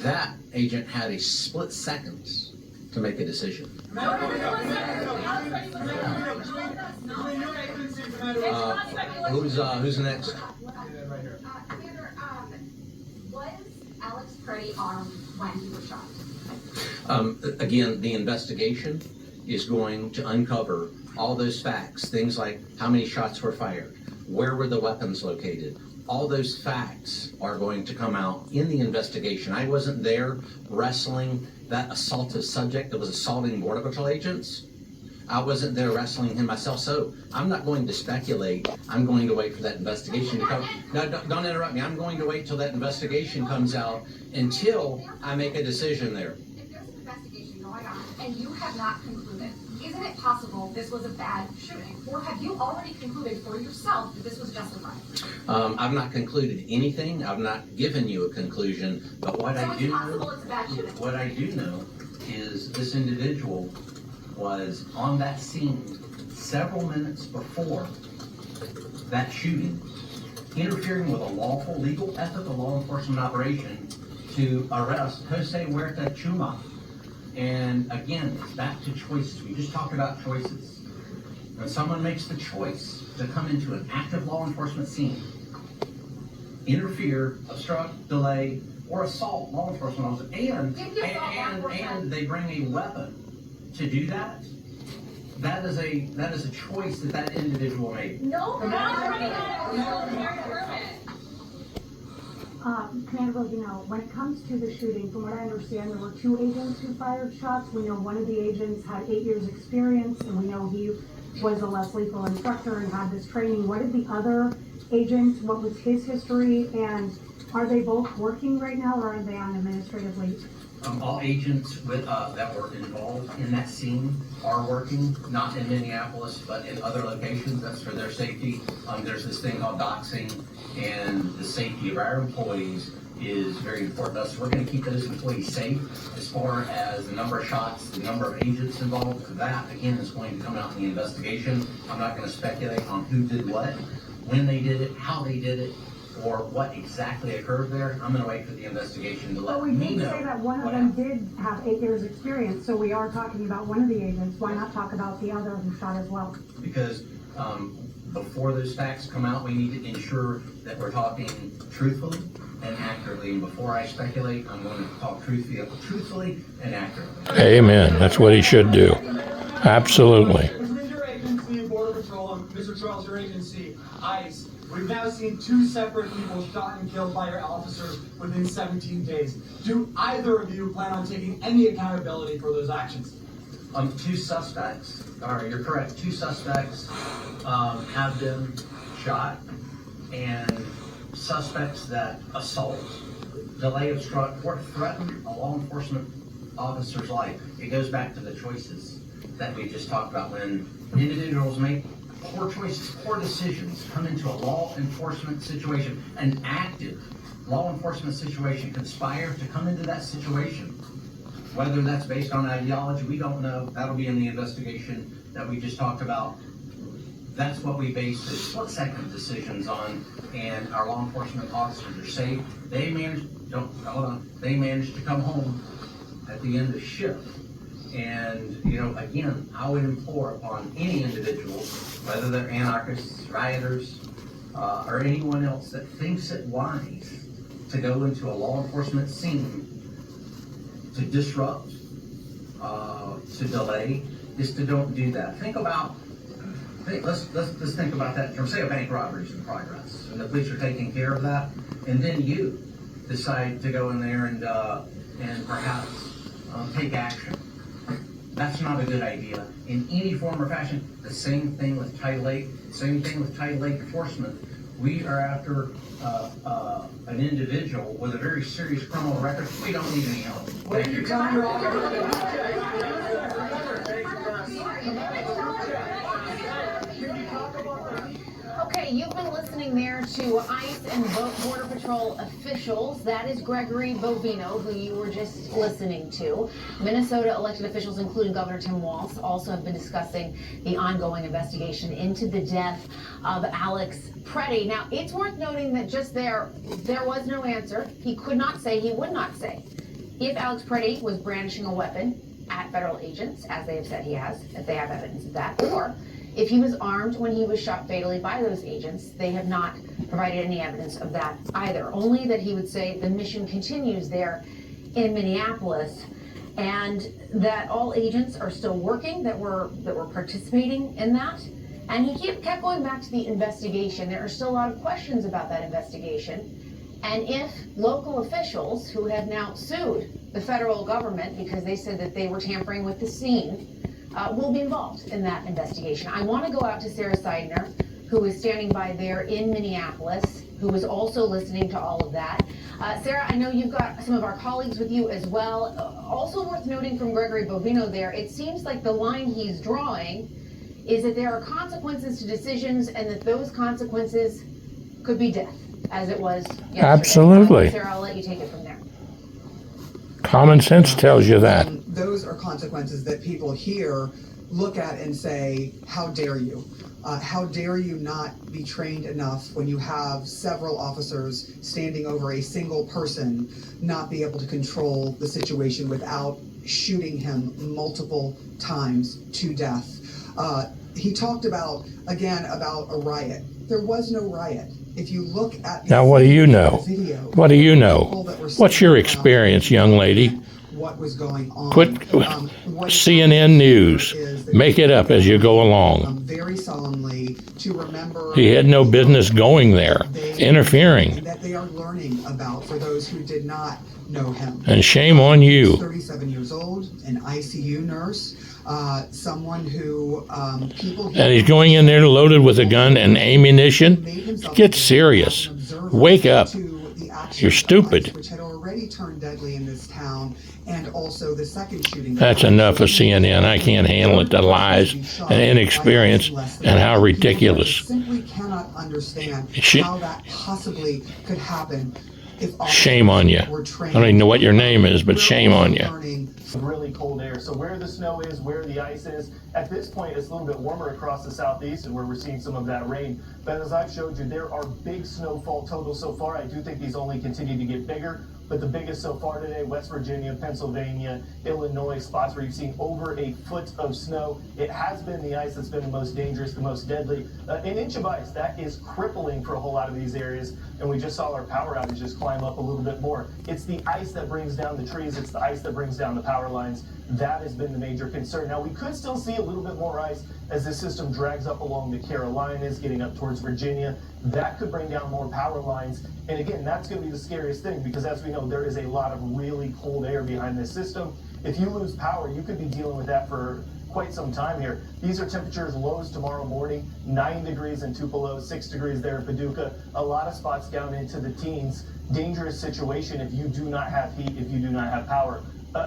Speaker 10: That agent had a split second to make a decision. Who's next?
Speaker 12: Commander, was Alex Pretty armed when he was shot?
Speaker 10: Again, the investigation is going to uncover all those facts, things like how many shots were fired, where were the weapons located. All those facts are going to come out in the investigation. I wasn't there wrestling that assaultive subject that was assaulting Border Patrol agents. I wasn't there wrestling him myself, so I'm not going to speculate. I'm going to wait for that investigation to come. No, don't interrupt me. I'm going to wait till that investigation comes out until I make a decision there.
Speaker 12: If there's an investigation going on and you have not concluded, isn't it possible this was a bad shooting? Or have you already concluded for yourself that this was justified?
Speaker 10: I've not concluded anything. I've not given you a conclusion, but what I do know is this individual was on that scene several minutes before that shooting, interfering with a lawful, legal, ethical law enforcement operation to arrest Jose Huerta Chuma. And again, it's back to choices. We just talked about choices. When someone makes the choice to come into an active law enforcement scene, interfere, obstruct, delay, or assault law enforcement officers, and they bring a weapon to do that, that is a choice that individual made.
Speaker 12: No,
Speaker 14: Commander Rosino, when it comes to the shooting, from what I understand, there were 2 agents who fired shots. We know one of the agents had 8 years experience, and we know he was a less lethal instructor and had this training. What did the other agent, what was his history, and are they both working right now, or are they on administrative leave?
Speaker 10: All agents that were involved in that scene are working, not in Minneapolis, but in other locations. That's for their safety. There's this thing called doxing, and the safety of our employees is very important to us. We're going to keep those employees safe. As far as the number of shots, the number of agents involved, that, again, is going to come out in the investigation. I'm not going to speculate on who did what, when they did it, how they did it, or what exactly occurred there. I'm going to wait for the investigation to let me know.
Speaker 14: But we did say that one of them did have 8 years experience, so we are talking about one of the agents. Why not talk about the other who shot as well?
Speaker 10: Because before those facts come out, we need to ensure that we're talking truthfully and accurately. And before I speculate, I'm going to talk truthfully and accurately.
Speaker 3: Amen. That's what he should do. Absolutely.
Speaker 5: Between your agency and Border Patrol and Mr. Charles, your agency, ICE, we've now seen 2 separate people shot and killed by your officers within 17 days. Do either of you plan on taking any accountability for those actions?
Speaker 10: 2 suspects, you're correct, 2 suspects have been shot, and suspects that assault, delay, obstruct, or threaten a law enforcement officer's life. It goes back to the choices that we just talked about. When individuals make poor choices, poor decisions, come into a law enforcement situation, an active law enforcement situation, conspire to come into that situation. Whether that's based on ideology, we don't know. That'll be in the investigation that we just talked about. That's what we base the split-second decisions on, and our law enforcement officers are safe. They managed to come home at the end of shift And, again, I would implore upon any individual, whether they're anarchists, rioters, or anyone else that thinks it wise to go into a law enforcement scene to disrupt, to delay, is to don't do that. Let's think about that in terms, say a bank robbery is in progress, and the police are taking care of that, and then you decide to go in there and perhaps take action. That's not a good idea in any form or fashion. The same thing with Title VIII, same thing with Title VIII enforcement. We are after an individual with a very serious criminal record. We don't need any help.
Speaker 2: What are you talking
Speaker 15: Okay, you've been listening there to ICE and Border Patrol officials. That is Gregory Bovino, who you were just listening to. Minnesota elected officials, including Governor Tim Walz, also have been discussing the ongoing investigation into the death of Alex Preddy. Now, it's worth noting that just there was no answer. He could not say, he would not say, if Alex Preddy was brandishing a weapon at federal agents, as they have said he has, if they have evidence of that, or if he was armed when he was shot fatally by those agents. They have not provided any evidence of that either. Only that he would say the mission continues there in Minneapolis, and that all agents are still working, that were participating in that. And he kept going back to the investigation. There are still a lot of questions about that investigation. And if local officials who have now sued the federal government because they said that they were tampering with the scene, will be involved in that investigation. I want to go out to Sarah Seidner, who is standing by there in Minneapolis, who is also listening to all of that. Sarah, I know you've got some of our colleagues with you as well. Also worth noting from Gregory Bovino there, it seems like the line he's drawing is that there are consequences to decisions and that those consequences could be death, as it was yesterday.
Speaker 3: Absolutely.
Speaker 15: Sarah, I'll let you take it from there.
Speaker 3: Common sense tells you that.
Speaker 2: Those are consequences that people here look at and say, how dare you? How dare you not be trained enough when you have several officers standing over a single person, not be able to control the situation without shooting him multiple times to death. He talked about a riot. There was no riot. If you look at the
Speaker 3: now, what do you know?
Speaker 2: Video,
Speaker 3: what do you know? What's your experience, young lady?
Speaker 2: What was going on?
Speaker 3: Put CNN News. Make it up as you go along.
Speaker 2: Very solemnly to remember.
Speaker 3: He had no business going there, interfering.
Speaker 2: That they are learning about for those who did not know him.
Speaker 3: And shame on you.
Speaker 2: 37 years old, an ICU nurse. Someone who
Speaker 3: and he's going in there loaded with a gun and ammunition. Get serious. Wake up. You're stupid.
Speaker 2: Which had already turned deadly in this town, and also the second shooting.
Speaker 3: That's enough of CNN. I can't handle it. The lies and inexperience and how ridiculous.
Speaker 2: Simply cannot understand how that possibly could happen.
Speaker 3: Shame on you. I don't even know what your name is, but shame on you.
Speaker 1: Really cold air. So where the snow is, where the ice is, at this point it's a little bit warmer across the southeast and where we're seeing some of that rain. But as I've showed you, there are big snowfall totals so far. I do think these only continue to get bigger, but the biggest so far today, West Virginia, Pennsylvania, Illinois, spots where you've seen over a foot of snow. It has been the ice that's been the most dangerous, the most deadly. An inch of ice, that is crippling for a whole lot of these areas. And we just saw our power outages climb up a little bit more. It's the ice that brings down the trees. It's the ice that brings down the power lines. That has been the major concern. Now, we could still see a little bit more ice as this system drags up along the Carolinas, getting up towards Virginia. That could bring down more power lines. And again, that's going to be the scariest thing because as we know, there is a lot of really cold air behind this system. If you lose power, you could be dealing with that for quite some time here. These are temperatures, lows tomorrow morning, 9 degrees in Tupelo, 6 degrees there in Paducah, a lot of spots down into the teens. Dangerous situation if you do not have heat, if you do not have power.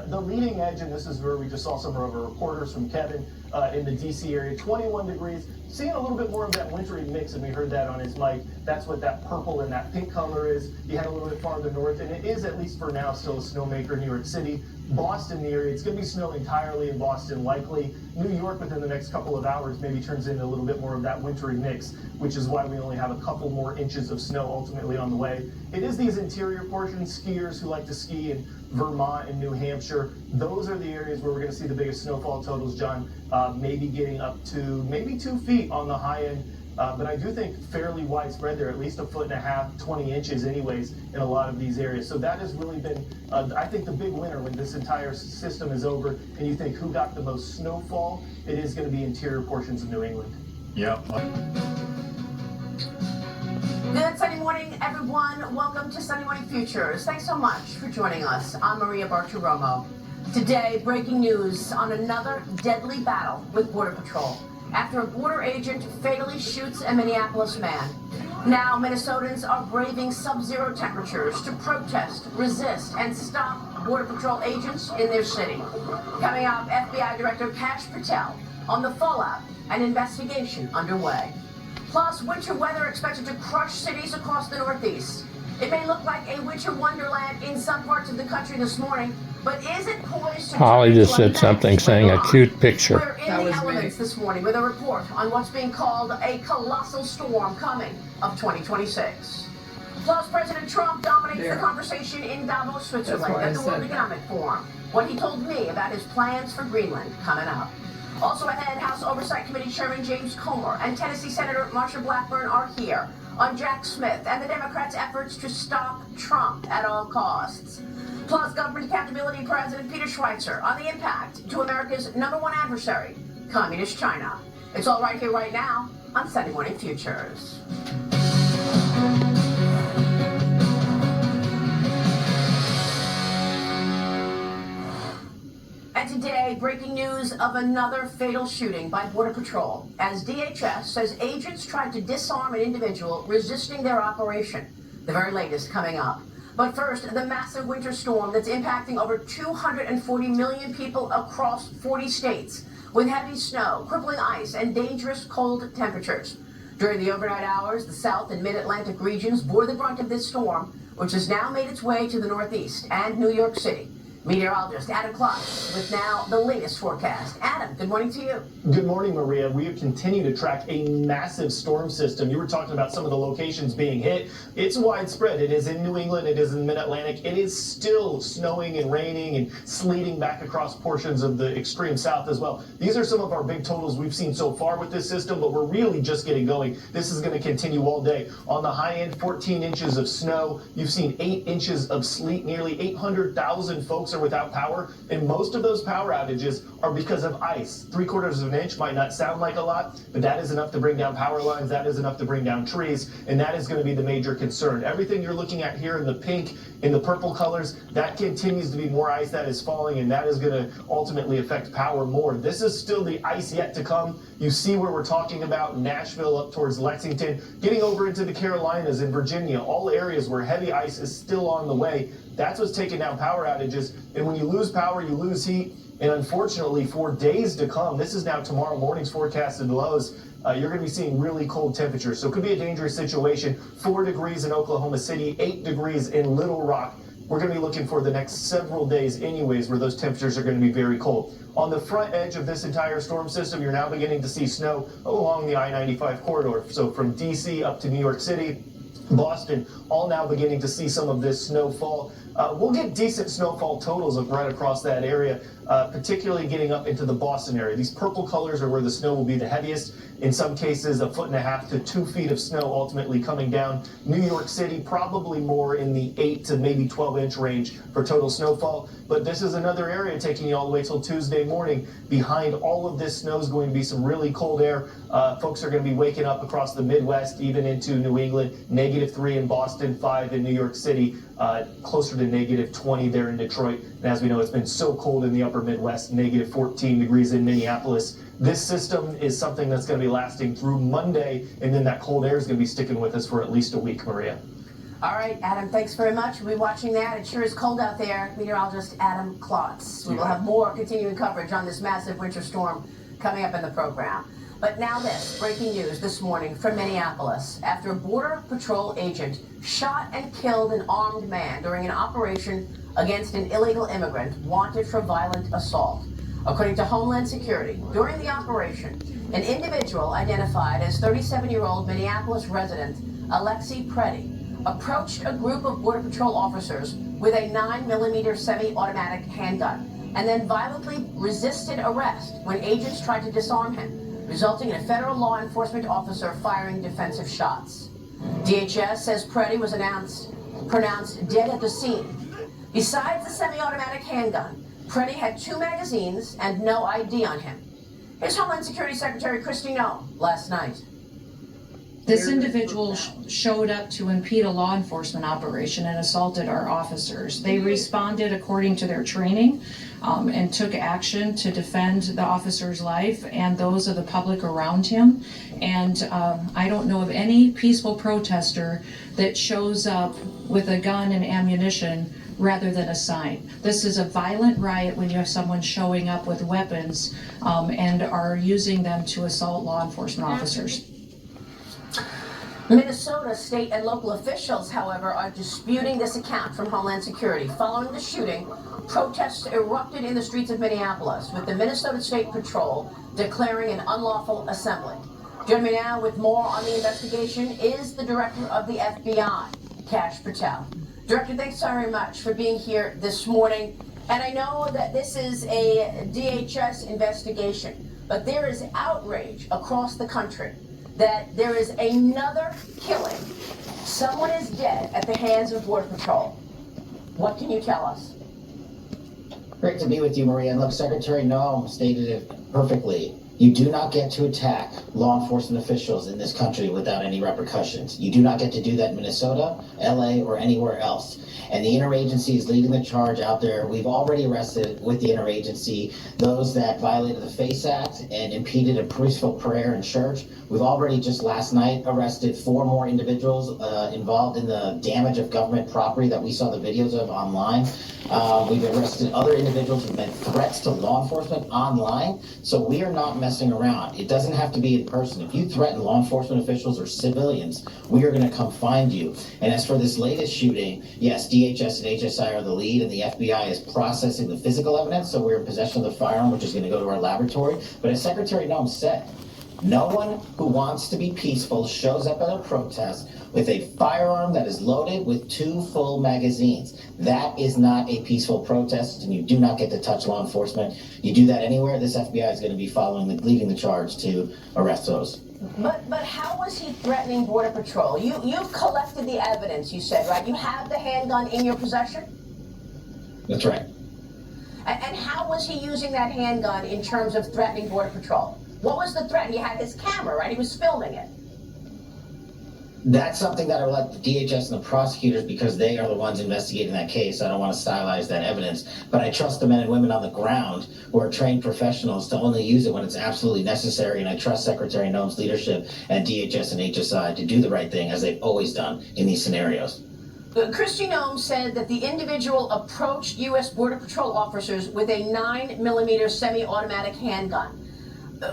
Speaker 1: The leading edge, and this is where we just saw some of our reporters from Kevin in the DC area, 21 degrees, seeing a little bit more of that wintry mix, and we heard that on his mic. That's what that purple and that pink color is. You head a little bit farther north, and it is, at least for now, still a snowmaker in New York City.
Speaker 16: Boston, the area, it's going to be snow entirely in Boston, likely. New York within the next couple of hours maybe turns into a little bit more of that wintry mix, which is why we only have a couple more inches of snow ultimately on the way. It is these interior portions, skiers who like to ski in Vermont and New Hampshire, those are the areas where we're going to see the biggest snowfall totals, John, maybe getting up to maybe 2 feet on the high end. But I do think fairly widespread there, at least 1.5 feet, 20 inches anyways, in a lot of these areas. So that has really been, I think, the big winner when this entire system is over and you think who got the most snowfall, it is going to be interior portions of New England.
Speaker 6: Yeah.
Speaker 17: Good Sunday morning, everyone. Welcome to Sunday Morning Futures. Thanks so much for joining us. I'm Maria Bartiromo. Today, breaking news on another deadly battle with Border Patrol after a border agent fatally shoots a Minneapolis man. Now, Minnesotans are braving sub-zero temperatures to protest, resist, and stop Border Patrol agents in their city. Coming up, FBI Director Kash Patel on the fallout and investigation underway. Plus, winter weather expected to crush cities across the Northeast. It may look like a winter wonderland in some parts of the country this morning, but is it poised to...
Speaker 3: Holly just said something saying a cute picture.
Speaker 17: We're in the elements this morning with a report on what's being called a colossal storm coming of 2026. Plus, President Trump dominates the conversation in Davos, Switzerland at the World Economic Forum. What he told me about his plans for Greenland coming up. Also ahead, House Oversight Committee Chairman James Comer and Tennessee Senator Marsha Blackburn are here on Jack Smith and the Democrats' efforts to stop Trump at all costs. Plus, Government Accountability President Peter Schweitzer on the impact to America's #1 adversary, Communist China. It's all right here, right now on Sunday Morning Futures. And today, breaking news of another fatal shooting by Border Patrol as DHS says agents tried to disarm an individual resisting their operation. The very latest coming up. But first, the massive winter storm that's impacting over 240 million people across 40 states with heavy snow, crippling ice, and dangerous cold temperatures. During the overnight hours, the South and Mid-Atlantic regions bore the brunt of this storm, which has now made its way to the Northeast and New York City. Meteorologist Adam Klotz with now the latest forecast. Adam, good morning to you.
Speaker 16: Good morning, Maria. We continue to track a massive storm system. You were talking about some of the locations being hit. It's widespread. It is in New England. It is in Mid-Atlantic. It is still snowing and raining and sleeting back across portions of the extreme south as well. These are some of our big totals we've seen so far with this system, but we're really just getting going. This is going to continue all day. On the high end, 14 inches of snow. You've seen 8 inches of sleet. Nearly 800,000 folks are without power, and most of those power outages are because of ice. 3/4 of an inch might not sound like a lot, but that is enough to bring down power lines, that is enough to bring down trees, and that is going to be the major concern. Everything you're looking at here in the pink, in the purple colors, that continues to be more ice that is falling, and that is going to ultimately affect power more. This is still the ice yet to come. You see where we're talking about Nashville up towards Lexington, getting over into the Carolinas and Virginia, all areas where heavy ice is still on the way. That's what's taking down power outages. And when you lose power, you lose heat. And unfortunately, for days to come, this is now tomorrow morning's forecasted lows, you're going to be seeing really cold temperatures. So it could be a dangerous situation. 4 degrees in Oklahoma City, 8 degrees in Little Rock. We're going to be looking for the next several days anyways, where those temperatures are going to be very cold. On the front edge of this entire storm system, you're now beginning to see snow along the I-95 corridor. So from DC up to New York City, Boston, all now beginning to see some of this snowfall. We'll get decent snowfall totals right across that area, particularly getting up into the Boston area. These purple colors are where the snow will be the heaviest. In some cases, 1.5 to 2 feet of snow ultimately coming down. New York City, probably more in the 8 to maybe 12-inch range for total snowfall. But this is another area taking you all the way till Tuesday morning. Behind all of this snow is going to be some really cold air. Folks are going to be waking up across the Midwest, even into New England. -3 in Boston, 5 in New York City, closer to -20 there in Detroit. And as we know, it's been so cold in the upper Midwest, -14 degrees in Minneapolis. This system is something that's going to be lasting through Monday, and then that cold air is going to be sticking with us for at least a week, Maria.
Speaker 17: All right, Adam, thanks very much. We'll be watching that. It sure is cold out there. Meteorologist Adam Klotz. We will have more continuing coverage on this massive winter storm coming up in the program. But now this, breaking news this morning from Minneapolis, after a Border Patrol agent shot and killed an armed man during an operation against an illegal immigrant wanted for violent assault. According to Homeland Security, during the operation, an individual identified as 37-year-old Minneapolis resident Alexi Preddy approached a group of Border Patrol officers with a 9mm semi-automatic handgun and then violently resisted arrest when agents tried to disarm him, resulting in a federal law enforcement officer firing defensive shots. DHS says Preddy was pronounced dead at the scene. Besides the semi-automatic handgun, Preddy had 2 magazines and no ID on him. Here's Homeland Security Secretary Kristi Noem last night.
Speaker 18: This individual showed up to impede a law enforcement operation and assaulted our officers. They responded according to their training and took action to defend the officer's life and those of the public around him. And I don't know of any peaceful protester that shows up with a gun and ammunition rather than a sign. This is a violent riot when you have someone showing up with weapons and are using them to assault law enforcement officers.
Speaker 17: Minnesota state and local officials, however, are disputing this account from Homeland Security. Following the shooting, protests erupted in the streets of Minneapolis, with the Minnesota State Patrol declaring an unlawful assembly. Joining me now with more on the investigation is the director of the FBI, Kash Patel. Director, thanks very much for being here this morning. And I know that this is a DHS investigation, but there is outrage across the country that there is another killing. Someone is dead at the hands of Border Patrol. What can you tell us?
Speaker 19: Great to be with you, Maria. And look, Secretary Noem stated it perfectly. You do not get to attack law enforcement officials in this country without any repercussions. You do not get to do that in Minnesota, LA, or anywhere else. And the interagency is leading the charge out there. We've already arrested with the interagency those that violated the FACE Act and impeded a peaceful prayer in church. We've already just last night arrested 4 more individuals involved in the damage of government property that we saw the videos of online. We've arrested other individuals who've made threats to law enforcement online. So we are not messing around. It doesn't have to be in person. If you threaten law enforcement officials or civilians, we are going to come find you. And as for this latest shooting, yes, DHS and HSI are the lead, and the FBI is processing the physical evidence. So we're in possession of the firearm, which is going to go to our laboratory. But as Secretary Noem said, no one who wants to be peaceful shows up at a protest with a firearm that is loaded with 2 full magazines. That is not a peaceful protest, and you do not get to touch law enforcement. You do that anywhere, this FBI is going to be leading the charge to arrest those.
Speaker 17: But how was he threatening Border Patrol? You've collected the evidence, you said, right? You have the handgun in your possession?
Speaker 19: That's right.
Speaker 17: And how was he using that handgun in terms of threatening Border Patrol? What was the threat? He had his camera, right? He was filming it.
Speaker 19: That's something that I would let the DHS and the prosecutors, because they are the ones investigating that case. I don't want to stylize that evidence, but I trust the men and women on the ground who are trained professionals to only use it when it's absolutely necessary, and I trust Secretary Noem's leadership and DHS and HSI to do the right thing, as they've always done in these scenarios.
Speaker 17: Kristi Noem said that the individual approached U.S. Border Patrol officers with a 9mm semi-automatic handgun.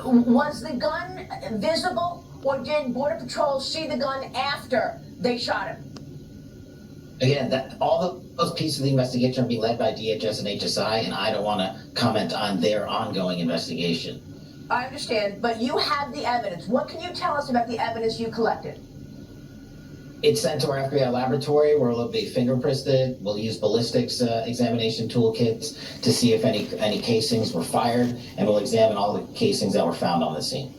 Speaker 17: Was the gun visible, or did Border Patrol see the gun after they shot him?
Speaker 19: Again, all those pieces of the investigation are being led by DHS and HSI, and I don't want to comment on their ongoing investigation.
Speaker 17: I understand, but you have the evidence. What can you tell us about the evidence you collected?
Speaker 19: It's sent to our FBI laboratory where it'll be fingerprinted. We'll use ballistics examination toolkits to see if any casings were fired, and we'll examine all the casings that were found on the scene.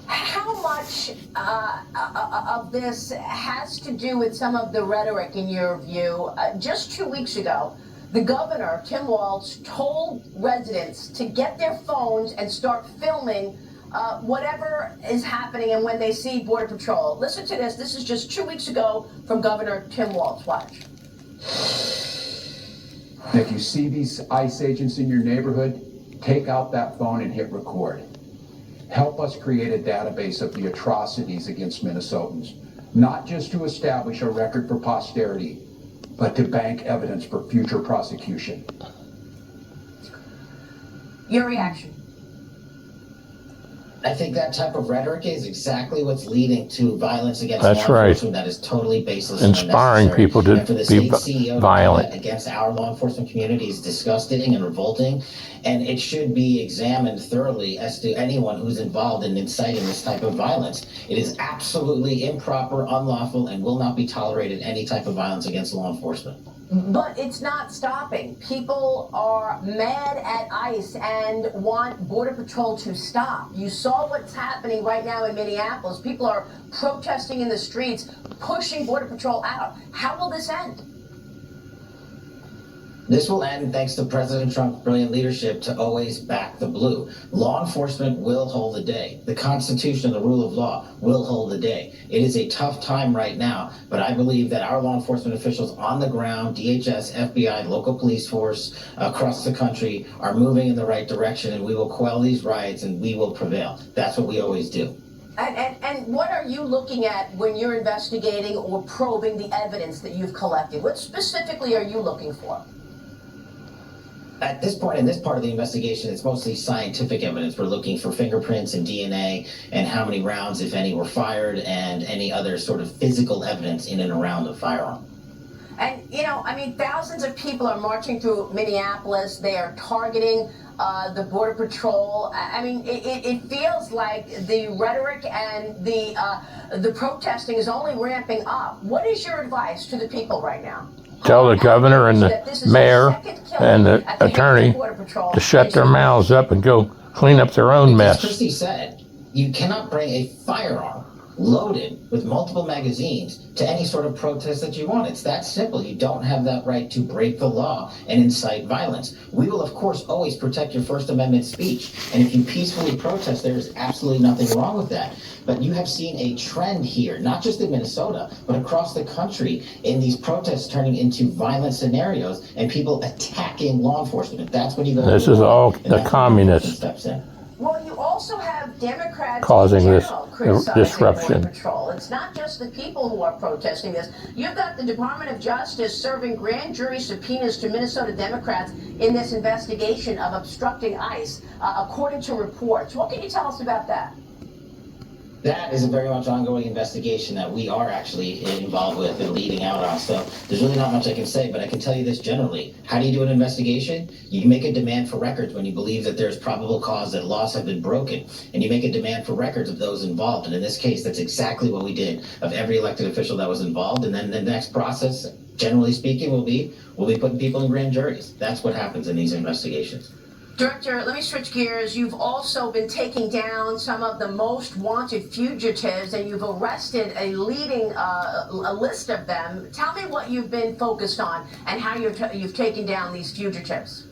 Speaker 17: How much of this has to do with some of the rhetoric, in your view? Just 2 weeks ago, the governor, Tim Walz, told residents to get their phones and start filming whatever is happening and when they see Border Patrol. Listen to this. This is just 2 weeks ago from Governor Tim Walz. Watch.
Speaker 20: If you see these ICE agents in your neighborhood, take out that phone and hit record. Help us create a database of the atrocities against Minnesotans, not just to establish a record for posterity, but to bank evidence for future prosecution.
Speaker 17: Your reaction?
Speaker 19: I think that type of rhetoric is exactly what's leading to violence against
Speaker 3: That's
Speaker 19: law
Speaker 3: right.
Speaker 19: enforcement that is totally baseless
Speaker 3: Inspiring
Speaker 19: and unnecessary.
Speaker 3: people to
Speaker 19: And for the
Speaker 3: be
Speaker 19: state CEO to
Speaker 3: violent.
Speaker 19: do that against our law enforcement community is disgusting and revolting, and it should be examined thoroughly as to anyone who's involved in inciting this type of violence. It is absolutely improper, unlawful, and will not be tolerated any type of violence against law enforcement.
Speaker 17: But it's not stopping. People are mad at ICE and want Border Patrol to stop. You saw what's happening right now in Minneapolis. People are protesting in the streets, pushing Border Patrol out. How will this end?
Speaker 19: This will end thanks to President Trump's brilliant leadership to always back the blue. Law enforcement will hold the day. The Constitution and the rule of law will hold the day. It is a tough time right now, but I believe that our law enforcement officials on the ground, DHS, FBI, local police force across the country are moving in the right direction, and we will quell these riots and we will prevail. That's what we always do.
Speaker 17: And what are you looking at when you're investigating or probing the evidence that you've collected? What specifically are you looking for?
Speaker 19: At this point, in this part of the investigation, it's mostly scientific evidence. We're looking for fingerprints and DNA and how many rounds, if any, were fired and any other sort of physical evidence in and around the firearm.
Speaker 17: And, you know, I mean, thousands of people are marching through Minneapolis. They are targeting the Border Patrol. I mean, it feels like the rhetoric and the protesting is only ramping up. What is your advice to the people right now?
Speaker 3: Tell the governor and the mayor and the attorney to shut their mouths up and go clean up their own
Speaker 19: As
Speaker 3: mess.
Speaker 19: Christie said, you cannot bring a firearm loaded with multiple magazines to any sort of protest that you want. It's that simple. You don't have that right to break the law and incite violence. We will, of course, always protect your First Amendment speech. And if you peacefully protest, there is absolutely nothing wrong with that. But you have seen a trend here, not just in Minnesota, but across the country, in these protests turning into violent scenarios and people attacking law enforcement. That's when you go.
Speaker 3: This is all the communists
Speaker 19: steps in.
Speaker 17: Well, you also have Democrats
Speaker 3: causing
Speaker 17: in
Speaker 3: this
Speaker 17: general criticizing
Speaker 3: disruption.
Speaker 17: Border Patrol. It's not just the people who are protesting this. You've got the Department of Justice serving grand jury subpoenas to Minnesota Democrats in this investigation of obstructing ICE, according to reports. What can you tell us about that?
Speaker 19: That is a very much ongoing investigation that we are actually involved with and leading out on. So there's really not much I can say, but I can tell you this generally. How do you do an investigation? You make a demand for records when you believe that there's probable cause that laws have been broken, and you make a demand for records of those involved. And in this case, that's exactly what we did of every elected official that was involved. And then the next process, generally speaking, will be putting people in grand juries. That's what happens in these investigations.
Speaker 17: Director, let me switch gears. You've also been taking down some of the most wanted fugitives, and you've arrested a list of them. Tell me what you've been focused on and how you've taken down these fugitives.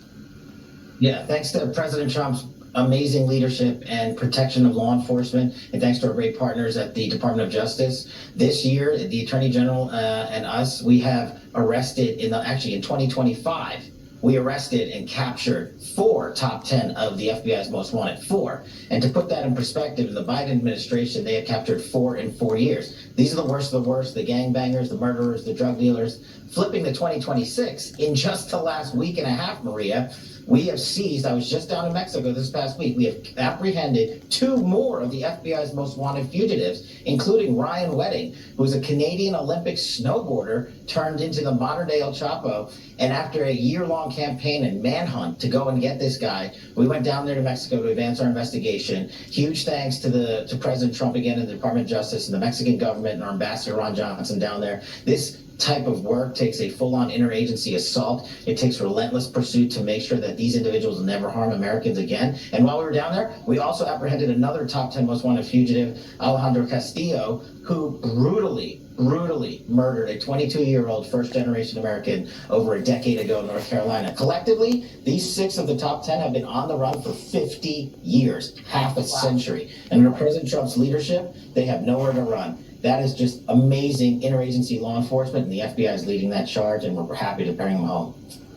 Speaker 19: Yeah, thanks to President Trump's amazing leadership and protection of law enforcement, and thanks to our great partners at the Department of Justice. This year, the Attorney General and us, we have arrested in 2025. We arrested and captured 4 top 10 of the FBI's most wanted, 4. And to put that in perspective, in the Biden administration, they have captured 4 in 4 years. These are the worst of the worst, the gangbangers, the murderers, the drug dealers. Flipping to 2026, in just the last week and a half, Maria, we have seized, I was just down in Mexico this past week, we have apprehended 2 more of the FBI's most wanted fugitives, including Ryan Wedding, who's a Canadian Olympic snowboarder turned into the modern-day El Chapo. And after a year-long campaign and manhunt to go and get this guy, we went down there to Mexico to advance our investigation. Huge thanks to President Trump again and the Department of Justice and the Mexican government and our ambassador Ron Johnson down there. This type of work takes a full-on interagency assault. It takes relentless pursuit to make sure that these individuals never harm Americans again. And while we were down there, we also apprehended another top 10 most wanted fugitive, Alejandro Castillo, who brutally murdered a 22-year-old first-generation American over a decade ago in North Carolina. Collectively, these 6 of the top 10 have been on the run for 50 years, half a century. And under President Trump's leadership, they have nowhere to run. That is just amazing interagency law enforcement, and the FBI is leading that charge, and we're happy to bring them home.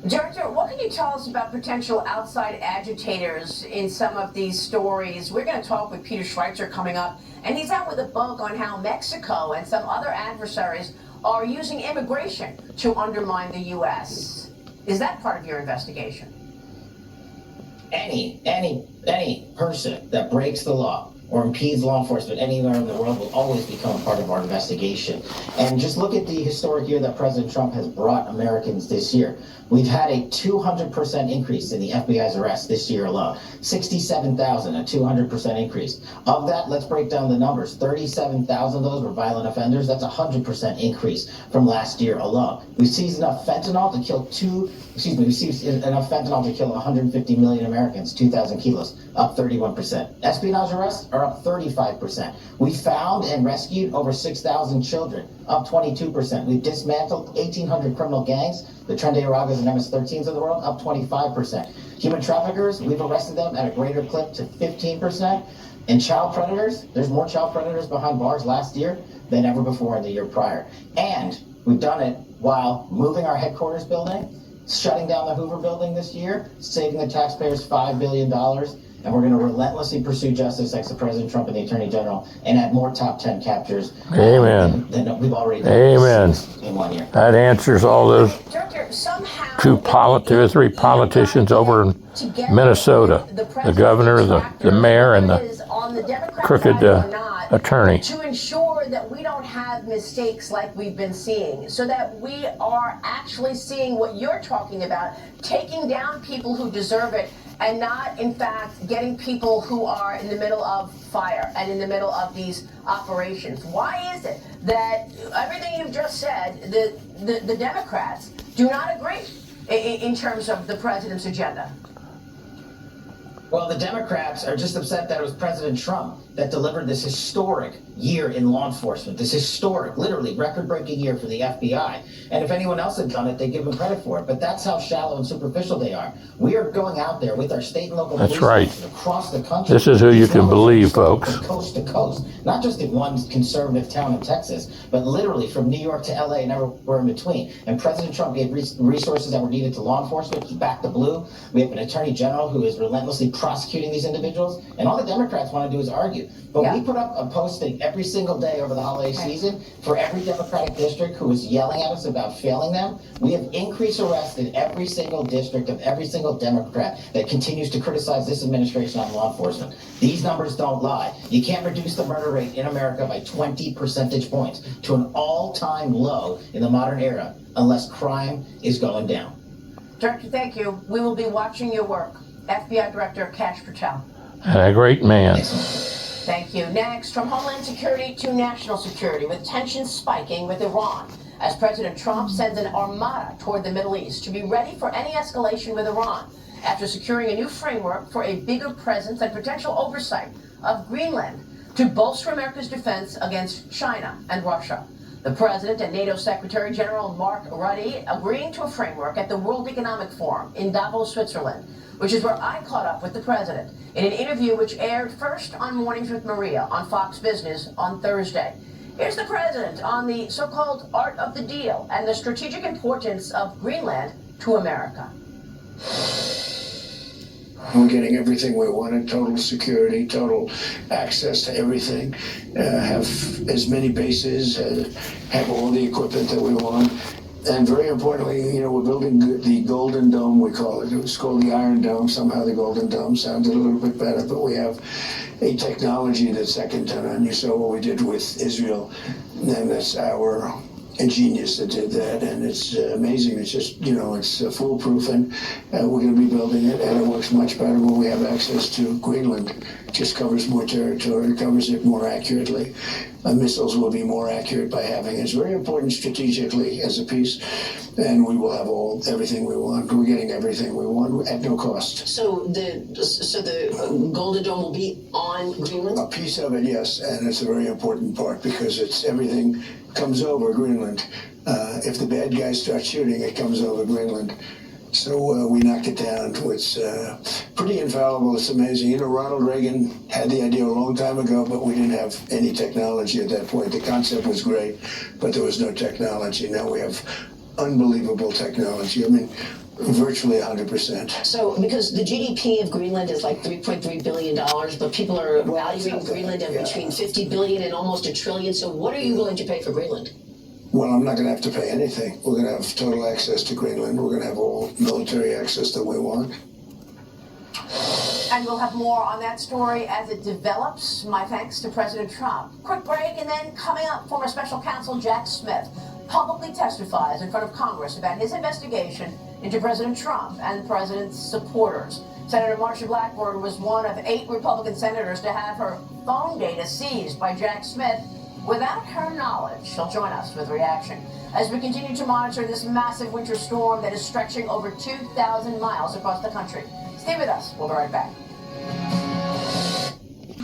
Speaker 17: Director, what can you tell us about potential outside agitators in some of these stories? We're going to talk with Peter Schweitzer coming up, and he's out with a book on how Mexico and some other adversaries are using immigration to undermine the U.S. Is that part of your investigation?
Speaker 19: Any person that breaks the law, or impedes law enforcement anywhere in the world will always become a part of our investigation. And just look at the historic year that President Trump has brought Americans this year. We've had a 200% increase in the FBI's arrests this year alone. 67,000, a 200% increase. Of that, let's break down the numbers. 37,000 of those were violent offenders. That's a 100% increase from last year alone. We've seized enough fentanyl to kill we've seized enough fentanyl to kill 150 million Americans, 2,000 kilos, up 31%. Espionage arrests are up 35%. We found and rescued over 6,000 children, up 22%. We've dismantled 1,800 criminal gangs, the Trendy Aragas and MS-13s of the world, up 25%. Human traffickers, we've arrested them at a greater clip to 15%. And child predators, there's more child predators behind bars last year than ever before in the year prior. And we've done it while moving our headquarters building, shutting down the Hoover building this year, saving the taxpayers $5 billion, and we're going to relentlessly pursue justice thanks to President Trump and the Attorney General and add more top 10 captures
Speaker 3: Amen.
Speaker 19: than we've already done
Speaker 3: Amen.
Speaker 19: in 1 year.
Speaker 3: That answers all those two three politicians over in Minnesota, the governor, the mayor, and the crooked attorney.
Speaker 17: To ensure that we don't have mistakes like we've been seeing, so that we are actually seeing what you're talking about, taking down people who deserve it, and not, in fact, getting people who are in the middle of fire and in the middle of these operations. Why is it that everything you've just said, the Democrats do not agree in terms of the president's agenda?
Speaker 19: Well, the Democrats are just upset that it was President Trump that delivered this historic year in law enforcement, this historic, literally record-breaking year for the FBI. And if anyone else had done it, they give them credit for it. But that's how shallow and superficial they are. We are going out there with our state and local police forces across the country.
Speaker 3: This is who you can believe, folks.
Speaker 19: From coast to coast, not just in one conservative town in Texas, but literally from New York to LA and everywhere in between. And President Trump gave resources that were needed to law enforcement to back the blue. We have an attorney general who is relentlessly prosecuting these individuals. And all the Democrats want to do is argue. But we put up a posting every single day over the holiday season for every Democratic district who is yelling at us about failing them. We have increased arrests in every single district of every single Democrat that continues to criticize this administration on law enforcement. These numbers don't lie. You can't reduce the murder rate in America by 20 percentage points to an all-time low in the modern era unless crime is going down.
Speaker 17: Director, thank you. We will be watching your work. FBI Director Kash Patel.
Speaker 3: And a great man.
Speaker 17: Thank you. Next, from Homeland Security to national security, with tensions spiking with Iran, as President Trump sends an armada toward the Middle East to be ready for any escalation with Iran, after securing a new framework for a bigger presence and potential oversight of Greenland to bolster America's defense against China and Russia. The President and NATO Secretary General Mark Rutte agreeing to a framework at the World Economic Forum in Davos, Switzerland, which is where I caught up with the President in an interview which aired first on Mornings with Maria on Fox Business on Thursday. Here's the President on the so-called art of the deal and the strategic importance of Greenland to America.
Speaker 21: We're getting everything we wanted, total security, total access to everything, have as many bases, have all the equipment that we want. And very importantly, you know, we're building the Golden Dome, we call it. It was called the Iron Dome. Somehow the Golden Dome sounded a little bit better, but we have a technology that's second to none. You saw what we did with Israel, and that's our ingenious that did that, and it's amazing. It's just, you know, it's foolproof, and we're going to be building it, and it works much better when we have access to Greenland. It just covers more territory, covers it more accurately. Missiles will be more accurate by having it. It's very important strategically as a piece, and we will have everything we want. We're getting everything we want at no cost.
Speaker 17: So the Golden Dome will be on Greenland?
Speaker 21: A piece of it, yes, and it's a very important part because it's everything comes over Greenland. If the bad guys start shooting, it comes over Greenland. So we knocked it down. It's pretty infallible. It's amazing. You know, Ronald Reagan had the idea a long time ago, but we didn't have any technology at that point. The concept was great, but there was no technology. Now we have unbelievable technology. I mean, virtually 100%.
Speaker 17: So, because the GDP of Greenland is like $3.3 billion, but people are valuing Greenland at between $50 billion and almost $1 trillion. So what are you willing to pay for Greenland?
Speaker 21: Well, I'm not going to have to pay anything. We're going to have total access to Greenland. We're going to have all military access that we want.
Speaker 17: And we'll have more on that story as it develops. My thanks to President Trump. Quick break, and then coming up, former special counsel Jack Smith publicly testifies in front of Congress about his investigation into President Trump and the president's supporters. Senator Marsha Blackburn was one of 8 Republican senators to have her phone data seized by Jack Smith without her knowledge. She'll join us with reaction as we continue to monitor this massive winter storm that is stretching over 2,000 miles across the country. Stay with us. We'll be right back.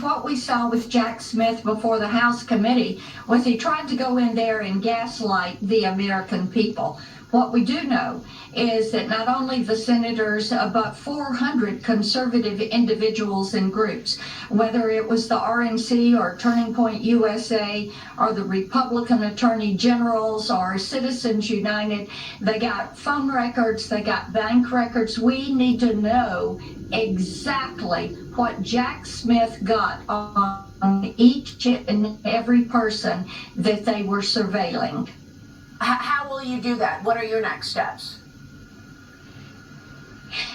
Speaker 7: What we saw with Jack Smith before the House committee was he tried to go in there and gaslight the American people. What we do know is that not only the senators, but 400 conservative individuals and groups, whether it was the RNC or Turning Point USA or the Republican Attorney Generals or Citizens United, they got phone records, they got bank records. We need to know exactly what Jack Smith got on each and every person that they were surveilling.
Speaker 17: How will you do that? What are your next steps?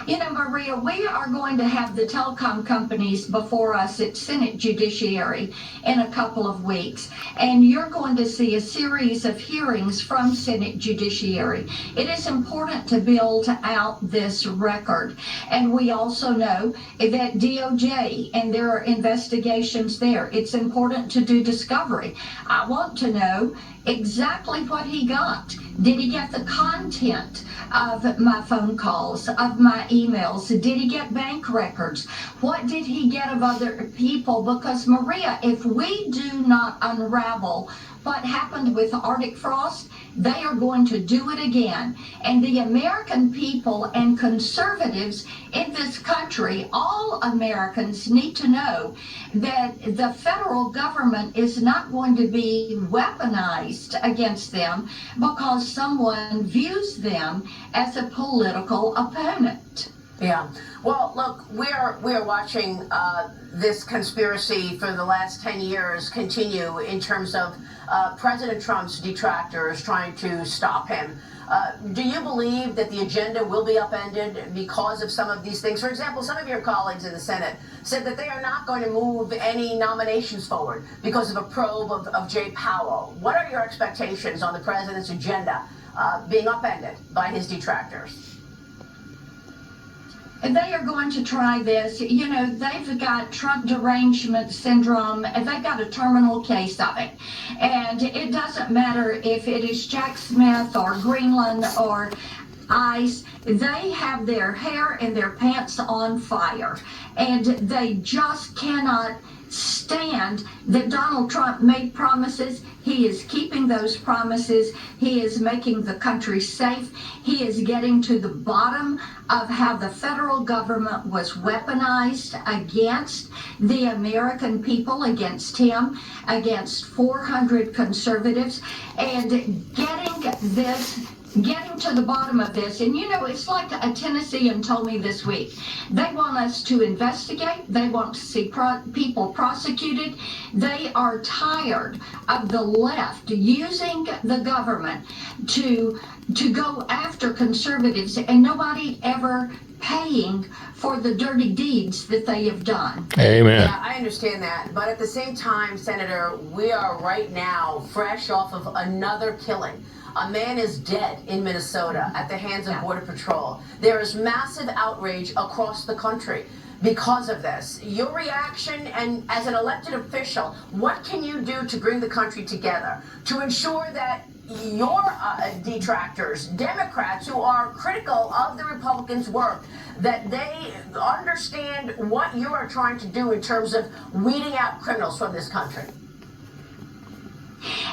Speaker 7: You know, Maria, we are going to have the telecom companies before us at Senate Judiciary in a couple of weeks, and you're going to see a series of hearings from Senate Judiciary. It is important to build out this record, and we also know that DOJ and there are investigations there. It's important to do discovery. I want to know exactly what he got. Did he get the content of my phone calls, of my emails? Did he get bank records? What did he get of other people? Because, Maria, if we do not unravel what happened with Arctic frost, they are going to do it again. And the American people and conservatives in this country, all Americans need to know that the federal government is not going to be weaponized against them because someone views them as a political opponent.
Speaker 17: Yeah. Well, look, we're watching this conspiracy for the last 10 years continue in terms of President Trump's detractors trying to stop him. Do you believe that the agenda will be upended because of some of these things? For example, some of your colleagues in the Senate said that they are not going to move any nominations forward because of a probe of Jay Powell. What are your expectations on the president's agenda being upended by his detractors?
Speaker 7: They are going to try this. You know, they've got Trump derangement syndrome, and they've got a terminal case of it. And it doesn't matter if it is Jack Smith or Greenland or ICE, they have their hair and their pants on fire. And they just cannot stand that Donald Trump made promises. He is keeping those promises. He is making the country safe. He is getting to the bottom of how the federal government was weaponized against the American people, against him, against 400 conservatives, and getting to the bottom of this. And you know, it's like a Tennessean told me this week. They want us to investigate. They want to see people prosecuted. They are tired of the left using the government to go after conservatives and nobody ever paying for the dirty deeds that they have done.
Speaker 3: Amen.
Speaker 17: Yeah, I understand that. But at the same time, Senator, we are right now fresh off of another killing. A man is dead in Minnesota at the hands of Border Patrol. There is massive outrage across the country because of this. Your reaction, and as an elected official, what can you do to bring the country together to ensure that your detractors, Democrats who are critical of the Republicans' work, that they understand what you are trying to do in terms of weeding out criminals from this country?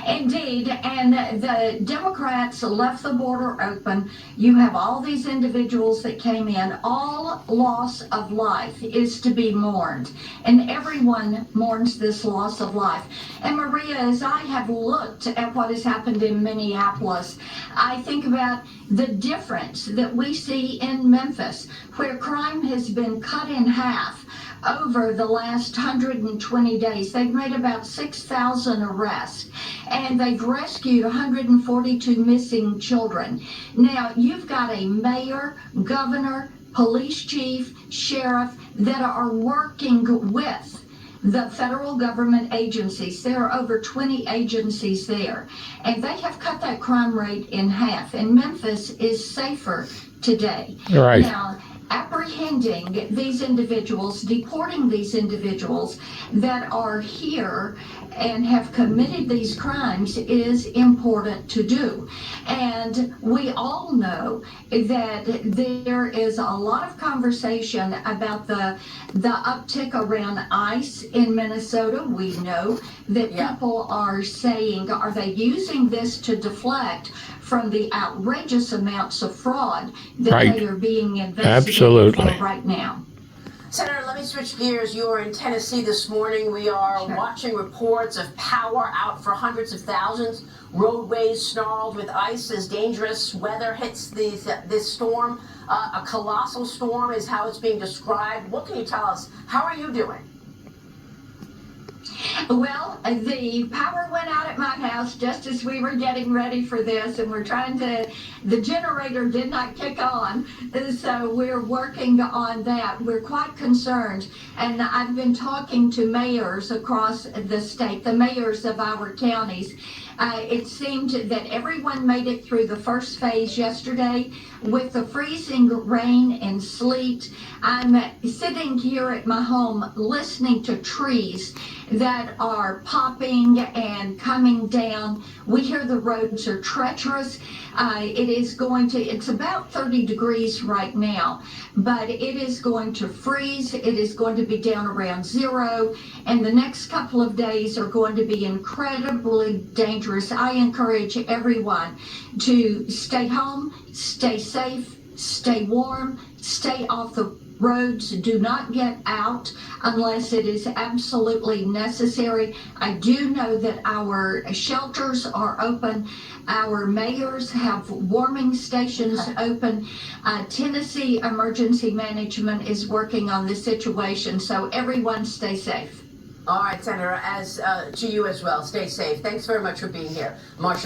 Speaker 7: Indeed, and the Democrats left the border open. You have all these individuals that came in. All loss of life is to be mourned, and everyone mourns this loss of life. And Maria, as I have looked at what has happened in Minneapolis, I think about the difference that we see in Memphis, where crime has been cut in half over the last 120 days. They've made about 6,000 arrests, and they've rescued 142 missing children. Now, you've got a mayor, governor, police chief, sheriff, that are working with the federal government agencies. There are over 20 agencies there, and they have cut that crime rate in half, and Memphis is safer today.
Speaker 3: Right.
Speaker 7: Now, apprehending these individuals, deporting these individuals that are here and have committed these crimes is important to do. And we all know that there is a lot of conversation about the uptick around ICE in Minnesota. We know that people are saying, are they using this to deflect from the outrageous amounts of fraud that they are being investigated for right now?
Speaker 17: Senator, let me switch gears. You were in Tennessee this morning. We are watching reports of power out for hundreds of thousands, roadways snarled with ice as dangerous weather hits this storm. A colossal storm is how it's being described. What can you tell us? How are you doing?
Speaker 7: Well, the power went out at my house just as we were getting ready for this, and we're trying to, the generator did not kick on, so we're working on that. We're quite concerned, and I've been talking to mayors across the state, the mayors of our counties. It seemed that everyone made it through the first phase yesterday. With the freezing rain and sleet, I'm sitting here at my home listening to trees that are popping and coming down. We hear the roads are treacherous. It's about 30 degrees right now, but it is going to freeze. It is going to be down around 0, and the next couple of days are going to be incredibly dangerous. I encourage everyone to stay home, stay safe, stay warm, stay off the roads. Do not get out unless it is absolutely necessary. I do know that our shelters are open. Our mayors have warming stations open. Tennessee Emergency Management is working on the situation, so everyone stay safe.
Speaker 17: All right, Senator, as to you as well. Stay safe. Thanks very much for being here. Marsha